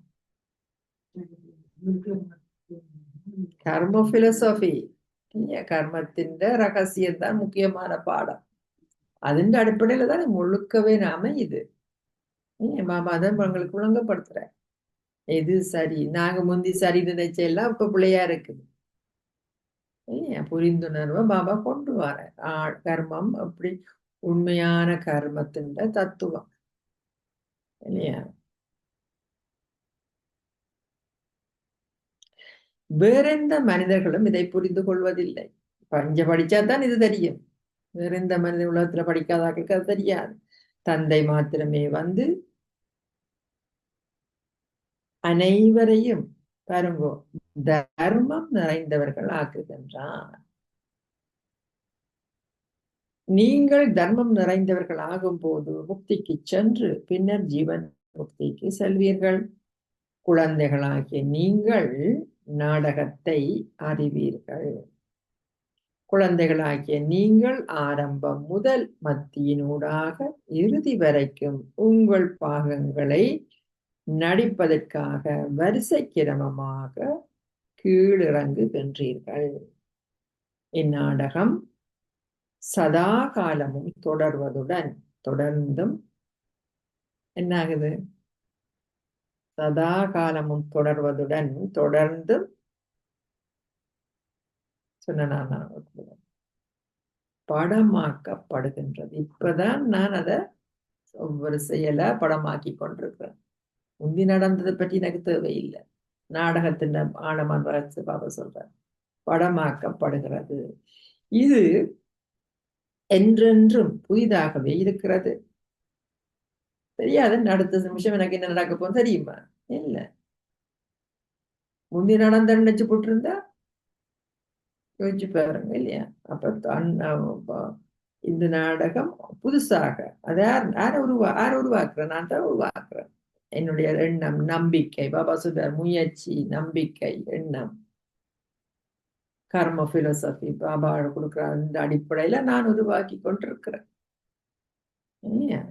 கர்ம பிலோசபி. கர்மத்தின் ரகசியம் தான் முக்கியமான பாடம். അതിന്റെ அடிப்படையில தான் முழுக்கவே நாம இது அதை உங்களுக்கு விளங்கப்படுத்துறேன். எது சரி, நாங்க முந்தி சரி நினைச்செல்லாம் இப்ப பிள்ளையா இருக்குது. புரிந்துணர்வை பாபா கொண்டு வர கர்மம் அப்படி உண்மையான கர்மத்தின் தத்துவம் இல்லையா? வேற எந்த மனிதர்களும் இதை புரிந்து கொள்வதில்லை. இங்க படிச்சாதான் இது தெரியும். வேற எந்த மனித உலகத்துல படிக்காதாக்களுக்கு அது தெரியாது. தந்தை மாத்திரமே வந்து அனைவரையும் பாருங்கோ தர்மம் நிறைந்தவர்கள் ஆக்குகின்றார். நீங்கள் தர்மம் நிறைந்தவர்கள் ஆகும் போது முக்திக்கு சென்று பின்னர் ஜீவன் முக்திக்கு செல்வீர்கள். குழந்தைகளாகிய நீங்கள் நாடகத்தை அறிவீர்கள். குழந்தைகளாகிய நீங்கள் ஆரம்பம் முதல் மத்தியினூடாக இறுதி வரைக்கும் உங்கள் பாகங்களை நடிப்பதற்காக வரிசை கிரமமாக கீழிறங்குகின்றீர்கள். இந்நாடகம் சதா காலமும் தொடர்வதுடன் தொடர்ந்தும் என்னாகுது? சதா காலமும் தொடர்வதுடன் தொடர்ந்தும் சொன்ன படமாக்கப்படுகின்றது. இப்பதான் நான் அதை ஒவ்வொரு செயலை படமாக்கி கொண்டிருக்கிறேன். முந்தி நடந்ததை பற்றி எனக்கு தேவையில்லை. நாடகத்தின் ஆழமான வளர்ச்சி பாபா சொல்ற படமாக்கப்படுகிறது. இது என்றென்றும் புதிதாகவே இருக்கிறது. தெரியாது அடுத்த நிமிஷம் எனக்கு என்ன நடக்க போகும் தெரியுமா? இல்ல. முந்தி நடந்த நினைச்சு போட்டிருந்தா யோசிச்சு பாருங்க இல்லையா? அப்ப இந்த நாடகம் புதுசாக அதை யார் உருவாக்குறேன்? நான் தான் உருவாக்குறேன். என்னுடைய எண்ணம், நம்பிக்கை, பாபா சொல்றார் முயற்சி, நம்பிக்கை, எண்ணம், கர்ம பிலோசபி பாபா கொடுக்குற அந்த அடிப்படையில நான் உருவாக்கி கொண்டிருக்கிறேன் இல்லையா?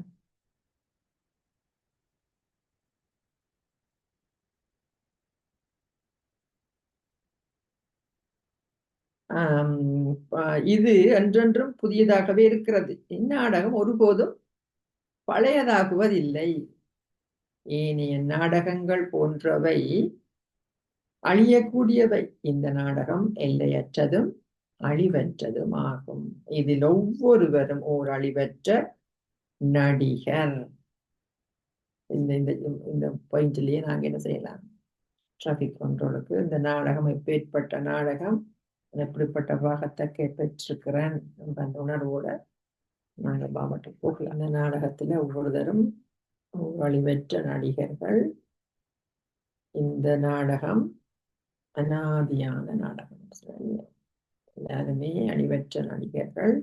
இது என்றென்றும் புதியதாகவே இருக்கிறது. இந்நாடகம் ஒருபோதும் பழையதாகுவதில்லை. ஏனைய நாடகங்கள் போன்றவை அழியக்கூடியவை. இந்த நாடகம் எல்லையற்றதும் அழிவற்றதும் ஆகும். இதில் ஒவ்வொருவரும் ஓர் அழிவற்ற நடிகர். இந்த பாயிண்ட்லயே நாங்க என்ன செய்யலாம்? டிராபிக் கண்ட்ரோலுக்கு இந்த நாடகம் எப்பேற்பட்ட நாடகம், எப்படிப்பட்ட பாகத்தை பெற்றிருக்கிறேன் அந்த உணர்வோட நாங்க பாபாட்ட போகலாம். அந்த நாடகத்துல ஒவ்வொருத்தரும் அழிவற்ற நடிகர்கள். இந்த நாடகம் அனாதியான நாடகம். எல்லாருமே அழிவற்ற நடிகர்கள்.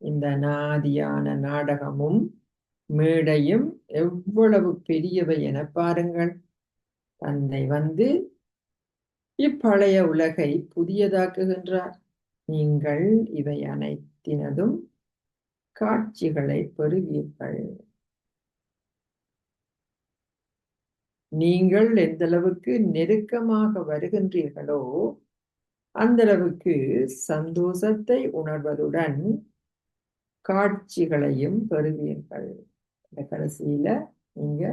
இந்த அனாதியான நாடகமும் மேடையும் எவ்வளவு பெரியவை என பாருங்கள். தன்னை வந்து இப்பழைய உலகை புதியதாக்குகின்றார். நீங்கள் இவை அனைத்தினதும் காட்சிகளை பெறுவீர்கள். நீங்கள் எந்த அளவுக்கு நெருக்கமாக வருகின்றீர்களோ அந்த அளவுக்கு சந்தோஷத்தை உணர்வதுடன் காட்சிகளையும் பெறுவீர்கள். இந்த கடைசியில நீங்க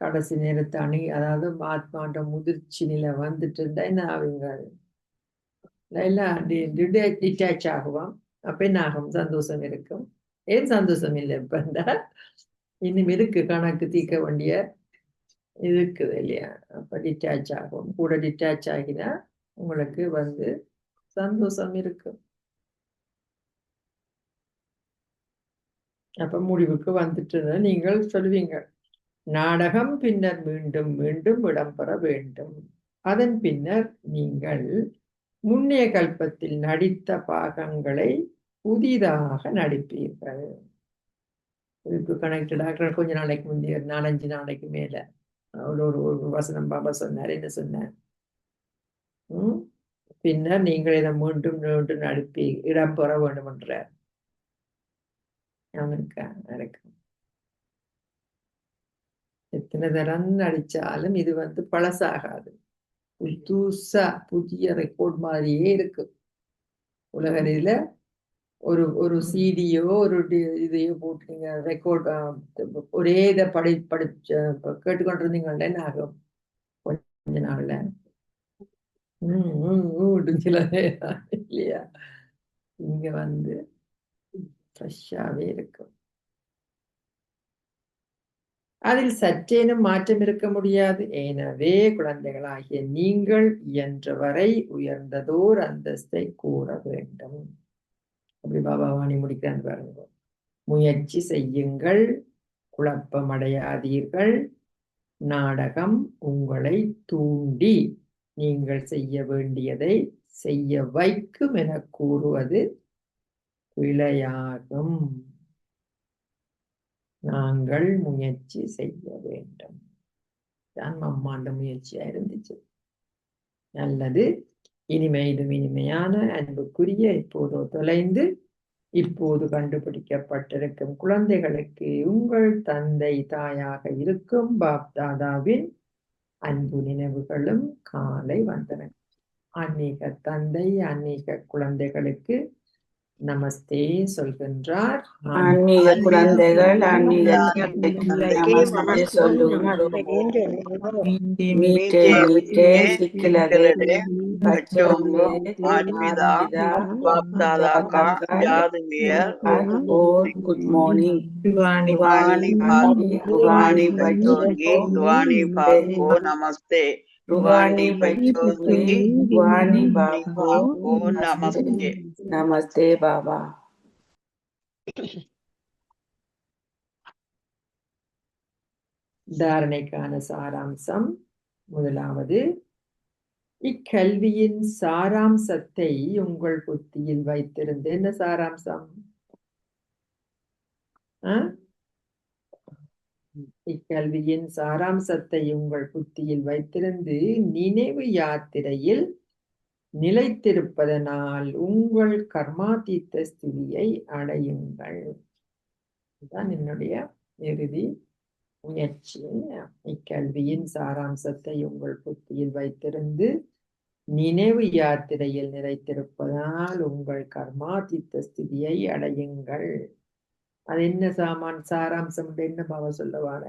கடைசி நேரத்தை அதாவது ஆத்மாண்ட முதிர்ச்சி நிலை வந்துட்டு இருந்தா என்ன ஆவீங்கள்? எல்லாம் டிட்டாச் ஆகுவோம். அப்ப என்ன ஆகும்? சந்தோஷம் இருக்கும். ஏன் சந்தோஷம் இல்லை? இப்ப இன்னும் இருக்கு, கணக்கு தீர்க்க வேண்டிய இருக்குது இல்லையா? அப்ப டிட்டாச் ஆகும். கூட டிட்டாச் ஆகினா உங்களுக்கு வந்து சந்தோஷம் இருக்கு. அப்ப முடிவுக்கு வந்துட்டு நீங்கள் சொல்லுவீங்க, நாடகம் பின்னர் மீண்டும் மீண்டும் இடம்பெற வேண்டும். அதன் பின்னர் நீங்கள் முன்னைய கல்பத்தில் நடித்த பாகங்களை புதிதாக நடிப்பீர்கள். இதுக்கு கனெக்டடாக கொஞ்ச நாளைக்கு முந்தைய 4-5 நாளைக்கு மேல ஒரு வசனம் பாபா சொன்னார். என்ன சொன்னார்? பின்னர் நீங்கள் இதை மீண்டும் மீண்டும் நடிப்பி இடம் பெற வேண்டும் என்ற இருக்கும். எத்தனை தரம் நடிச்சாலும் இது பழசாகாது. புதுசா புதிய ரெக்கார்ட் மாதிரியே இருக்கு. உலகில ஒரு சிடியோ ஒரு இதையோ போட்டு நீங்க ரெக்கார்ட் ஒரே இதை கேட்டுக்கொண்டிருந்தீங்கன்னா என்ன ஆகும்? கொஞ்ச நாள்ல இல்லையா? இங்க ஃப்ரெஷ்ஷாவே இருக்கும். அதில் சற்றேனும் மாற்றம் இருக்க முடியாது. எனவே குழந்தைகளாகிய நீங்கள் இயன்றவரை உயர்ந்ததோர் அந்தஸ்தை கூற வேண்டும். அப்படி பாபா வாணி முடிக்கிறான் பாருங்க. முயற்சி செய்யுங்கள், குழப்பமடையாதீர்கள். நாடகம் உங்களை தூண்டி நீங்கள் செய்ய வேண்டியதை செய்ய வைக்கும் என கூறுவது பிழையாகும். நாங்கள் முயற்சி செய்ய வேண்டும். தான் அம்மாண்ட முயற்சியா இருந்துச்சு. நல்லது. இனிமையிலும் இனிமையான அன்புக்குரிய இப்போதோ தொலைந்து இப்போது கண்டுபிடிக்கப்பட்டிருக்கும் குழந்தைகளுக்கு உங்கள் தந்தை தாயாக இருக்கும் பாப் தாதாவின் அன்பு நினைவுகளும் காலை வந்தன. ஆன்மீக தந்தை ஆன்மீக குழந்தைகளுக்கு நமஸ்தே சொல்கின்றார். ஆன்மீக குழந்தைகள் ஆன்மீக நமஸ்தே சொல்லுகின்றோம். மீட்டே மீட்டே சிக்கிலதே பச்சோங்கே ஆத்மிதா பாப்தாதா கா யாதுமியர் குட் மார்னிங் ருவாணி பச்சோங்கே ருவாணி பாப்போ நமஸ்தே ருவாணி பச்சோங்கே ருவாணி பாப்போ நமஸ்தே நமஸ்தே பாபா. தாரணைக்கான சாராம்சம். முதலாவது, இக்கல்வியின் சாராம்சத்தை உங்கள் புத்தியில் வைத்திருந்து. என்ன சாராம்சம்? இக்கல்வியின் சாராம்சத்தை உங்கள் புத்தியில் வைத்திருந்து நினைவு யாத்திரையில் நிலைத்திருப்பதனால் உங்கள் கர்மாதீத்த ஸ்திதியை அடையுங்கள். இதுதான் என்னுடைய இறுதி முயற்சி. இக்கல்வியின் சாராம்சத்தை உங்கள் புத்தியில் வைத்திருந்து நினைவு யாத்திரையில் நிலைத்திருப்பதனால் உங்கள் கர்மாதீத்த ஸ்திதியை அடையுங்கள். அது என்ன சாராம்சம்? என்ன பாவ சொல்லவான?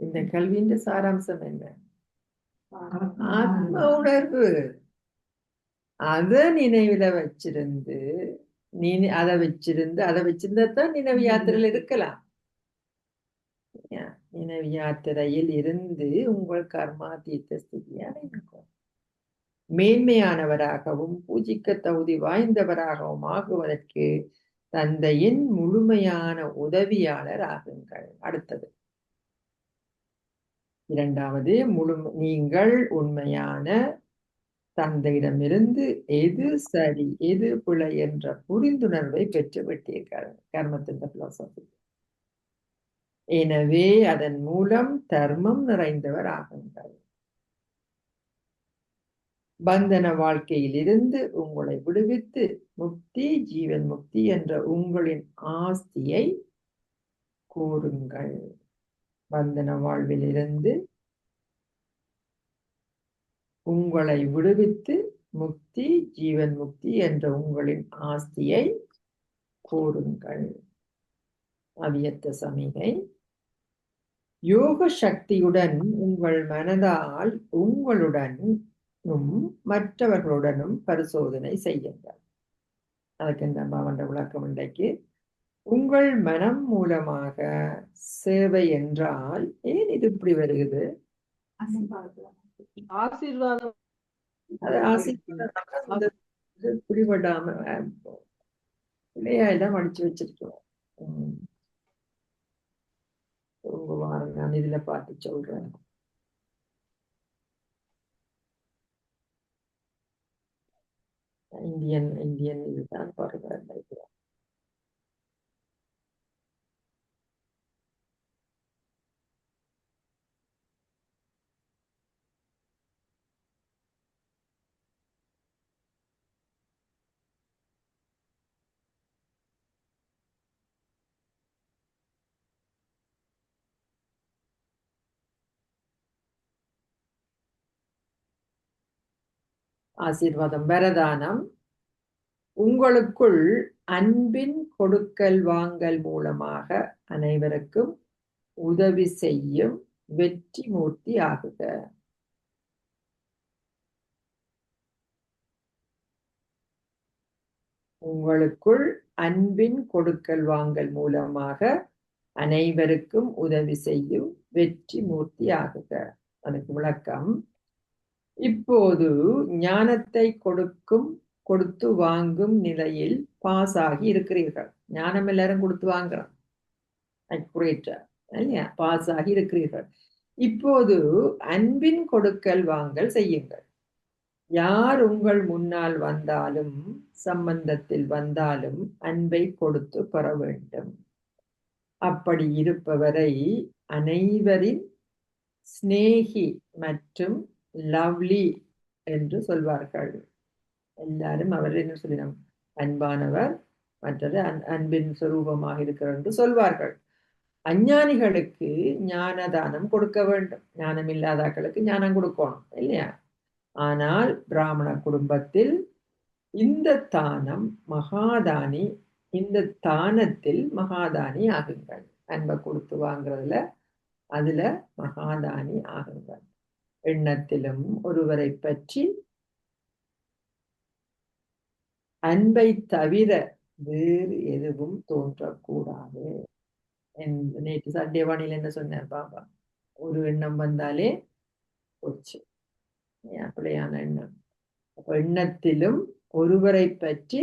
இந்த கல்வியின் சாராம்சம் என்ன? ஆத்ம உணர்வு. அத நினைவுல வச்சிருந்து அதை வச்சிருந்தாதான் நினைவு யாத்திரையில் இருக்கலாம். நினைவு யாத்திரையில் இருந்து உங்கள் கர்மாதீத்த ஸ்திதியை அடையுங்கள். மேன்மையானவராகவும் பூஜிக்க தகுதி வாய்ந்தவராகவும் ஆகுவதற்கு தந்தையின் முழுமையான உதவியாளர் ஆகுங்கள். அடுத்தது இரண்டாவது, நீங்கள் உண்மையான தந்தையிடமிருந்து எது சரி எது பிழை என்ற புரிந்துணர்வை பெற்றுவிட்டீர்கள். கர்மத்தின் பிலாசபி. எனவே அதன் மூலம் தர்மம் நிறைந்தவர் ஆகுங்கள். பந்தன வாழ்க்கையில் இருந்து உங்களை விடுவித்து முக்தி ஜீவன் முக்தி என்ற உங்களின் ஆஸ்தியை கூறுங்கள். பந்தன வாழ்வில் இருந்து உங்களை விடுவித்து முக்தி ஜீவன் முக்தி என்ற உங்களின் ஆஸ்தியை கூறுங்கள். அவ்வியக்த சமிகை. யோக சக்தியுடன் உங்கள் மனதால் உங்களுடனும் மற்றவர்களுடனும் பரிசோதனை செய்யுங்கள். அதுக்கு இந்த பாவண்ட விளக்கம் இன்றைக்கு. உங்கள் மனம் மூலமாக சேவை என்றால் ஏன் இது இப்படி வருகிறது? ஆசீர்வாதம். அது ஆசீர்வாதம் பிடிபடாம எல்லாம் அடிச்சு வச்சிருக்கோம். நான் இதுல பார்த்து சொல்றேன். இந்தியன் இதுதான் பாருங்க. ஆசீர்வாதம். வரதானம். உங்களுக்குள் அன்பின் கொடுக்கல் வாங்கல் மூலமாக அனைவருக்கும் உதவி செய்யும் வெற்றி மூர்த்தி ஆகுக. உங்களுக்குள் அன்பின் கொடுக்கல் வாங்கல் மூலமாக அனைவருக்கும் உதவி செய்யும் வெற்றி மூர்த்தி ஆகுக. அதுக்கு விளக்கம். இப்போது ஞானத்தை கொடுத்து வாங்கும் நிலையில் பாஸ் ஆகி இருக்கிறீர்கள். ஞானம் எல்லாரும் கொடுத்து வாங்குறோம், இல்லையா? பாஸ் ஆகி இருக்கிறீர்கள். இப்போது அன்பின் கொடுக்கல் வாங்கல் செய்யுங்கள். யார் உங்கள் முன்னால் வந்தாலும் சம்பந்தத்தில் வந்தாலும் அன்பை கொடுத்து பெற வேண்டும். அப்படி இருப்பவரை அனைவரின் ஸ்நேகி மற்றும் லவ்லி என்று சொல்வார்கள். எல்லாரும் அவர் என்ன சொல்லினோம்? அன்பானவர், மற்றது அன்பின் சுரூபமாக இருக்கிறார் என்று சொல்வார்கள். அஞ்ஞானிகளுக்கு ஞானதானம் கொடுக்க வேண்டும். ஞானம் இல்லாதாக்களுக்கு ஞானம் கொடுக்கணும், இல்லையா? ஆனால் பிராமண குடும்பத்தில் இந்த தானம் மகாதானி, இந்த தானத்தில் மகாதானி ஆகுங்கள். அன்பை கொடுத்து வாங்குறதுல அதுல மகாதானி ஆகுங்கள். எண்ணத்திலும் ஒருவரை பற்றி அன்பை தவிர வேறு எதுவும் தோன்றக்கூடாது. நேற்று சண்டே வாணியில் என்ன சொன்னார் பாபா? ஒரு எண்ணம் வந்தாலே போச்சு, அப்படியான எண்ணம். அப்ப எண்ணத்திலும் ஒருவரை பற்றி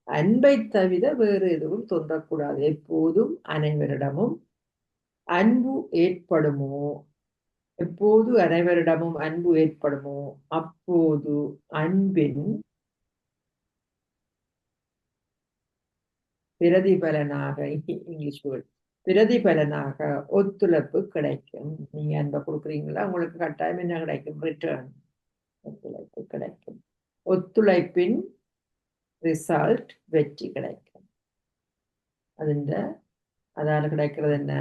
அன்பை தவிர வேறு எதுவும் தோன்றக்கூடாது. எப்போதும் அனைவரிடமும் அன்பு ஏற்படுமோ, எப்போது அனைவரிடமும் அன்பு ஏற்படுமோ அப்போது அன்பின் பிரதிபலனாக, இங்கிலீஷ் வேர்ட், பிரதிபலனாக ஒத்துழைப்பு கிடைக்கும். நீங்க அன்பை கொடுக்குறீங்களா, உங்களுக்கு கட்டாயம் என்ன கிடைக்கும்? ரிட்டர்ன், ஒத்துழைப்பு கிடைக்கும். ஒத்துழைப்பின் ரிசல்ட் வெற்றி கிடைக்கும். அதால கிடைக்கிறது என்ன?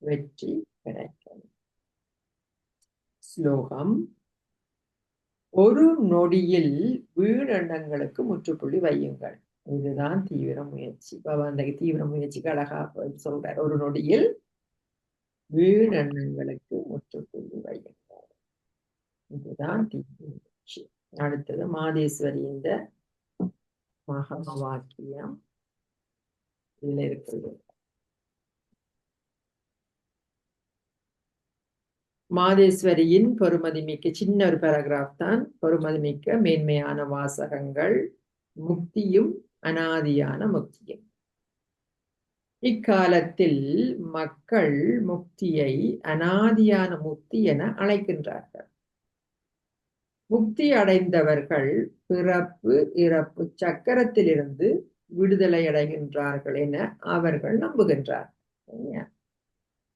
வெற்றி கிடைக்கும். ஸ்லோகம். ஒரு நொடியில் வீணெண்ணங்களுக்கு முற்றுப்புள்ளி வையுங்கள். இதுதான் தீவிர முயற்சி. பாபா அன்றைக்கு தீவிர முயற்சிக்கு அழகா சொல்றார். ஒரு நொடியில் வீணெண்ணங்களுக்கு முற்றுப்புள்ளி வையுங்கள். இதுதான் தீவிர முயற்சி. அடுத்தது மாதேஸ்வரி இந்த மகா வாக்கியம் இதுல இருக்கிறது. மாதேஸ்வரியின் பொறுமதிமிக்க சின்ன ஒரு பேராகிராஃப் தான். பொறுமதிமிக்க மேன்மையான வாசகங்கள், முக்தியும் அனாதியான முக்தியும். இக்காலத்தில் மக்கள் முக்தியை அனாதியான முக்தி என அழைக்கின்றார்கள். முக்தி அடைந்தவர்கள் பிறப்பு இறப்பு சக்கரத்திலிருந்து விடுதலை அடைகின்றார்கள் என அவர்கள் நம்புகின்றார்கள்.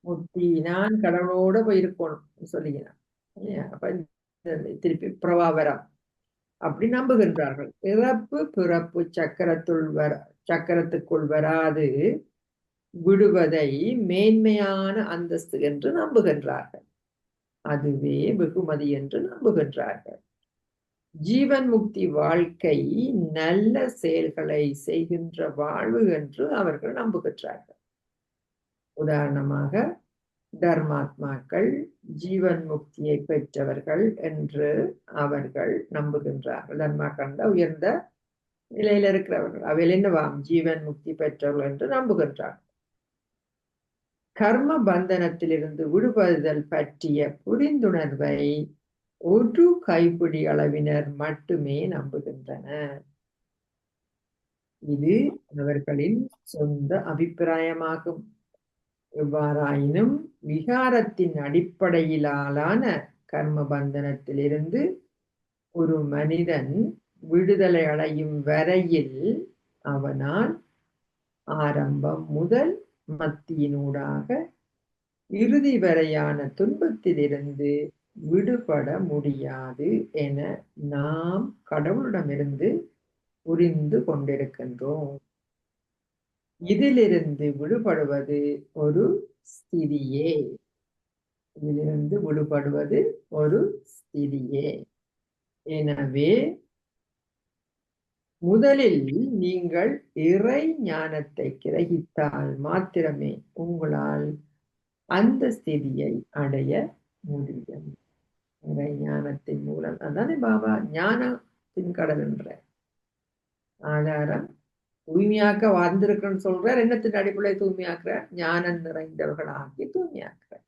முக்தி, நான் கடவுளோட போயிருக்கணும் சொல்லிக்கிறான். அப்ப திருப்பி பிரபாவரம் அப்படி நம்புகின்றார்கள். இறப்பு பிறப்பு சக்கரத்துக்குள் வராது விடுவதை மேன்மையான அந்தஸ்து என்று நம்புகின்றார்கள். அதுவே வெகுமதி என்று நம்புகின்றார்கள். ஜீவன் முக்தி வாழ்க்கை நல்ல செயல்களை செய்கின்ற வாழ்வு என்று அவர்கள் நம்புகின்றார்கள். உதாரணமாக தர்மாத்மாக்கள் ஜீவன் முக்தியை பெற்றவர்கள் என்று அவர்கள் நம்புகின்றார்கள். தர்மாக்கள் உயர்ந்த நிலையில இருக்கிறவர்கள். அவையில் என்னவாம்? ஜீவன் முக்தி பெற்றவர்கள் என்று நம்புகின்றார்கள். கர்ம பந்தனத்திலிருந்து விடுபடுதல் பற்றிய புரிந்துணர்வை ஒரு கைப்பிடி அளவினர் மட்டுமே நம்புகின்றனர். இது அவர்களின் சொந்த அபிப்பிராயமாகும். எவ்வாறாயினும் விகாரத்தின் அடிப்படையிலான கர்ம பந்தனத்திலிருந்து ஒரு மனிதன் விடுதலை அடையும் வரையில் அவனால் ஆரம்பம் முதல் மத்தியினூடாக இறுதி வரையான துன்பத்திலிருந்து விடுபட முடியாது என நாம் கடவுளிடமிருந்து புரிந்து கொண்டிருக்கின்றோம். இதிலிருந்து விடுபடுவது ஒரு ஸ்திதியே. இதிலிருந்து விடுபடுவது ஒரு ஸ்திதியே. எனவே முதலில் நீங்கள் இறை ஞானத்தை கிரகித்தால் மாத்திரமே உங்களால் அந்த ஸ்திதியை அடைய முடியும். இறை ஞானத்தின் மூலம் அதானே பாபா ஞானத்தின் கடல் என்ற ஆதாரம் தூய்மையாக்க வந்திருக்குன்னு சொல்றார். என்னத்தின் அடிப்படையில் தூய்மையாக்குறார்? ஞானம் நிறைந்தவர்களாகி தூய்மையாக்குறார்.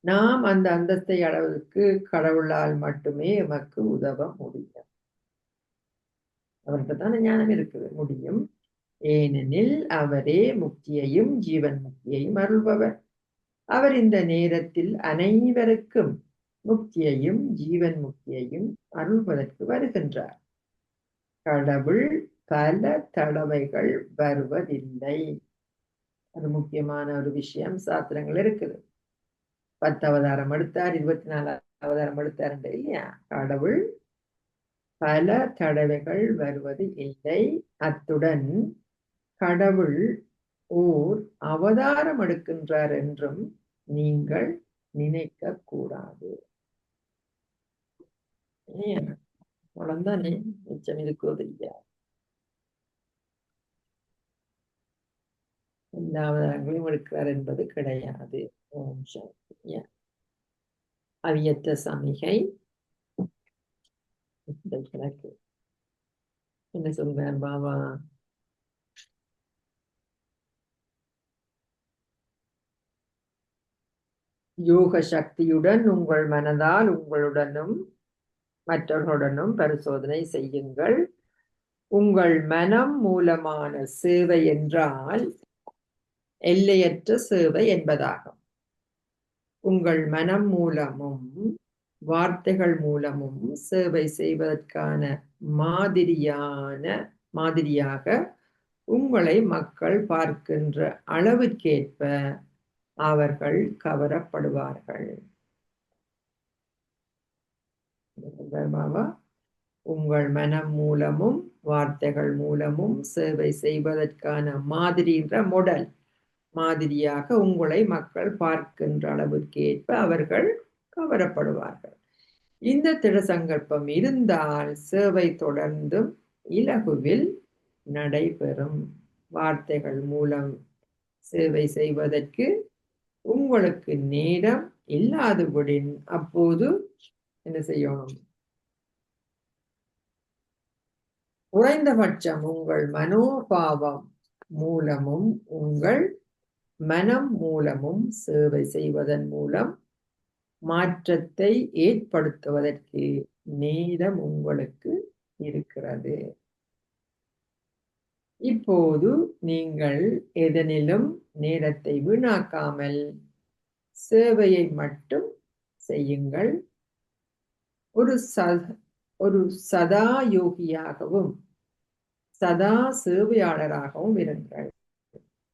நாம் அந்த அந்தஸ்தை அளவுக்கு கடவுளால் மட்டுமே எமக்கு உதவ முடியும். அவர்கிட்ட தானே ஞானம் இருக்குது, முடியும். ஏனெனில் அவரே முக்தியையும் ஜீவன் முக்தியையும் அருள்பவர். அவர் இந்த நேரத்தில் அனைவருக்கும் முக்தியையும் ஜீவன் முக்தியையும் அருள்வதற்கு வருகின்றார். கடவுள் பல தடவைகள் வருவதில்லை. அது முக்கியமான ஒரு விஷயம் சாஸ்திரங்கள் இருக்குது. 10 அவதாரம் எடுத்தார், 24 அவதாரம் எடுத்தார் இல்லையா? கடவுள் பல தடவைகள் வருவது இல்லை. அத்துடன் கடவுள் ஓர் அவதாரம் எடுக்கின்றார் என்றும் நீங்கள் நினைக்க கூடாது. அவ்வளவுதானே, மிச்சம் இருக்குவது இல்லையா? எல்லா அவதாரங்களையும் எடுக்கிறார் என்பது கிடையாது. ஓம் சாந்தி. அவியத்த சமிகை கிழக்கு என்ன சொல்றார் பாபா? யோக சக்தியுடன் உங்கள் மனதால் உங்களுடனும் மற்றவர்களுடனும் பரிசோதனை செய்யுங்கள். உங்கள் மனம் மூலமான சேவை என்றால் எல்லையற்ற சேவை என்பதாகும். உங்கள் மனம் மூலமும் வார்த்தைகள் மூலமும் சேவை செய்வதற்கான மாதிரியாக உங்களை மக்கள் பார்க்கின்ற அளவிற்கேற்ப அவர்கள் கவரப்படுவார்கள். உங்கள் மனம் மூலமும் வார்த்தைகள் மூலமும் சேவை செய்வதற்கான மாதிரின்ற மொடல் மாதிரியாக உங்களை மக்கள் பார்க்கின்ற அளவிற்கேற்ப அவர்கள் கவரப்படுவார்கள். இந்த திட சங்கல்பம் இருந்தால் சேவை தொடர்ந்தும் இலகுவில் நடைபெறும். வார்த்தைகள் மூலம் சேவை செய்வதற்கு உங்களுக்கு நேரம் இல்லாதபடின் அப்போது என்ன செய்யணும்? குறைந்தபட்சம் உங்கள் மனோபாவம் மூலமும் உங்கள் மனம் மூலமும் சேவை செய்வதன் மூலம் மாற்றத்தை ஏற்படுத்துவதற்கு நேரம் உங்களுக்கு இருக்கிறது. இப்போது நீங்கள் எதனிலும் நேரத்தை வீணாக்காமல் சேவையை மட்டும் செய்யுங்கள். ஒரு சதா யோகியாகவும் சதா சேவையாளராகவும் இருங்கள்.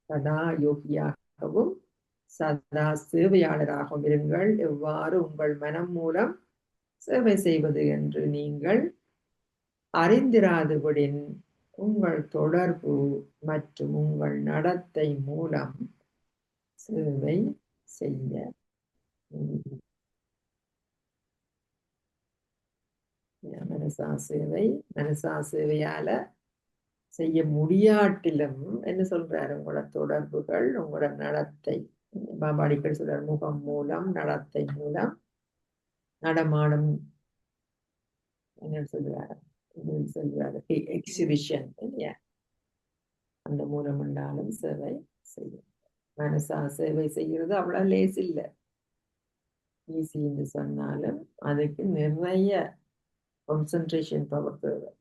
சதா யோகியாகவும் சதா சேவையாளராகவும் இருங்கள். எவ்வாறு உங்கள் மனம் மூலம் சேவை செய்வது என்று நீங்கள் அறிந்திராதபடின் உங்கள் தொடர்பு மற்றும் உங்கள் நடத்தை மூலம் சேவை செய்ய மனசா சேவையால செய்ய முடியாட்டிலும் என்ன சொல்றாரு? உங்களோட தொடர்புகள், உங்களோட நடத்தை. பாபா அடிக்கடி சொல்றாரு, முகம் மூலம் நடத்தை மூலம் நடமாடும் என்ன சொல்றாரு எக்ஸிபிஷன் இல்லையா? அந்த மூலம் உண்டாலும் சேவை செய்யும். மனசா சேவை செய்யறது அவ்வளவு லேஸ் இல்லை. ஈஸி என்று சொன்னாலும் அதுக்கு நிறைய கான்சன்ட்ரேஷன் பவர் தேவை,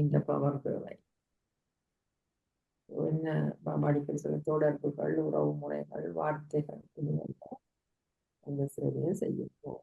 இந்த பவர் தேவை. என்ன பாபா அடிக்கடி சொல்ல, தொடர்புகள், உறவு முறைகள், வார்த்தைகள், இதுவெல்லாம் அந்த சேவையை செய்யப்போம்.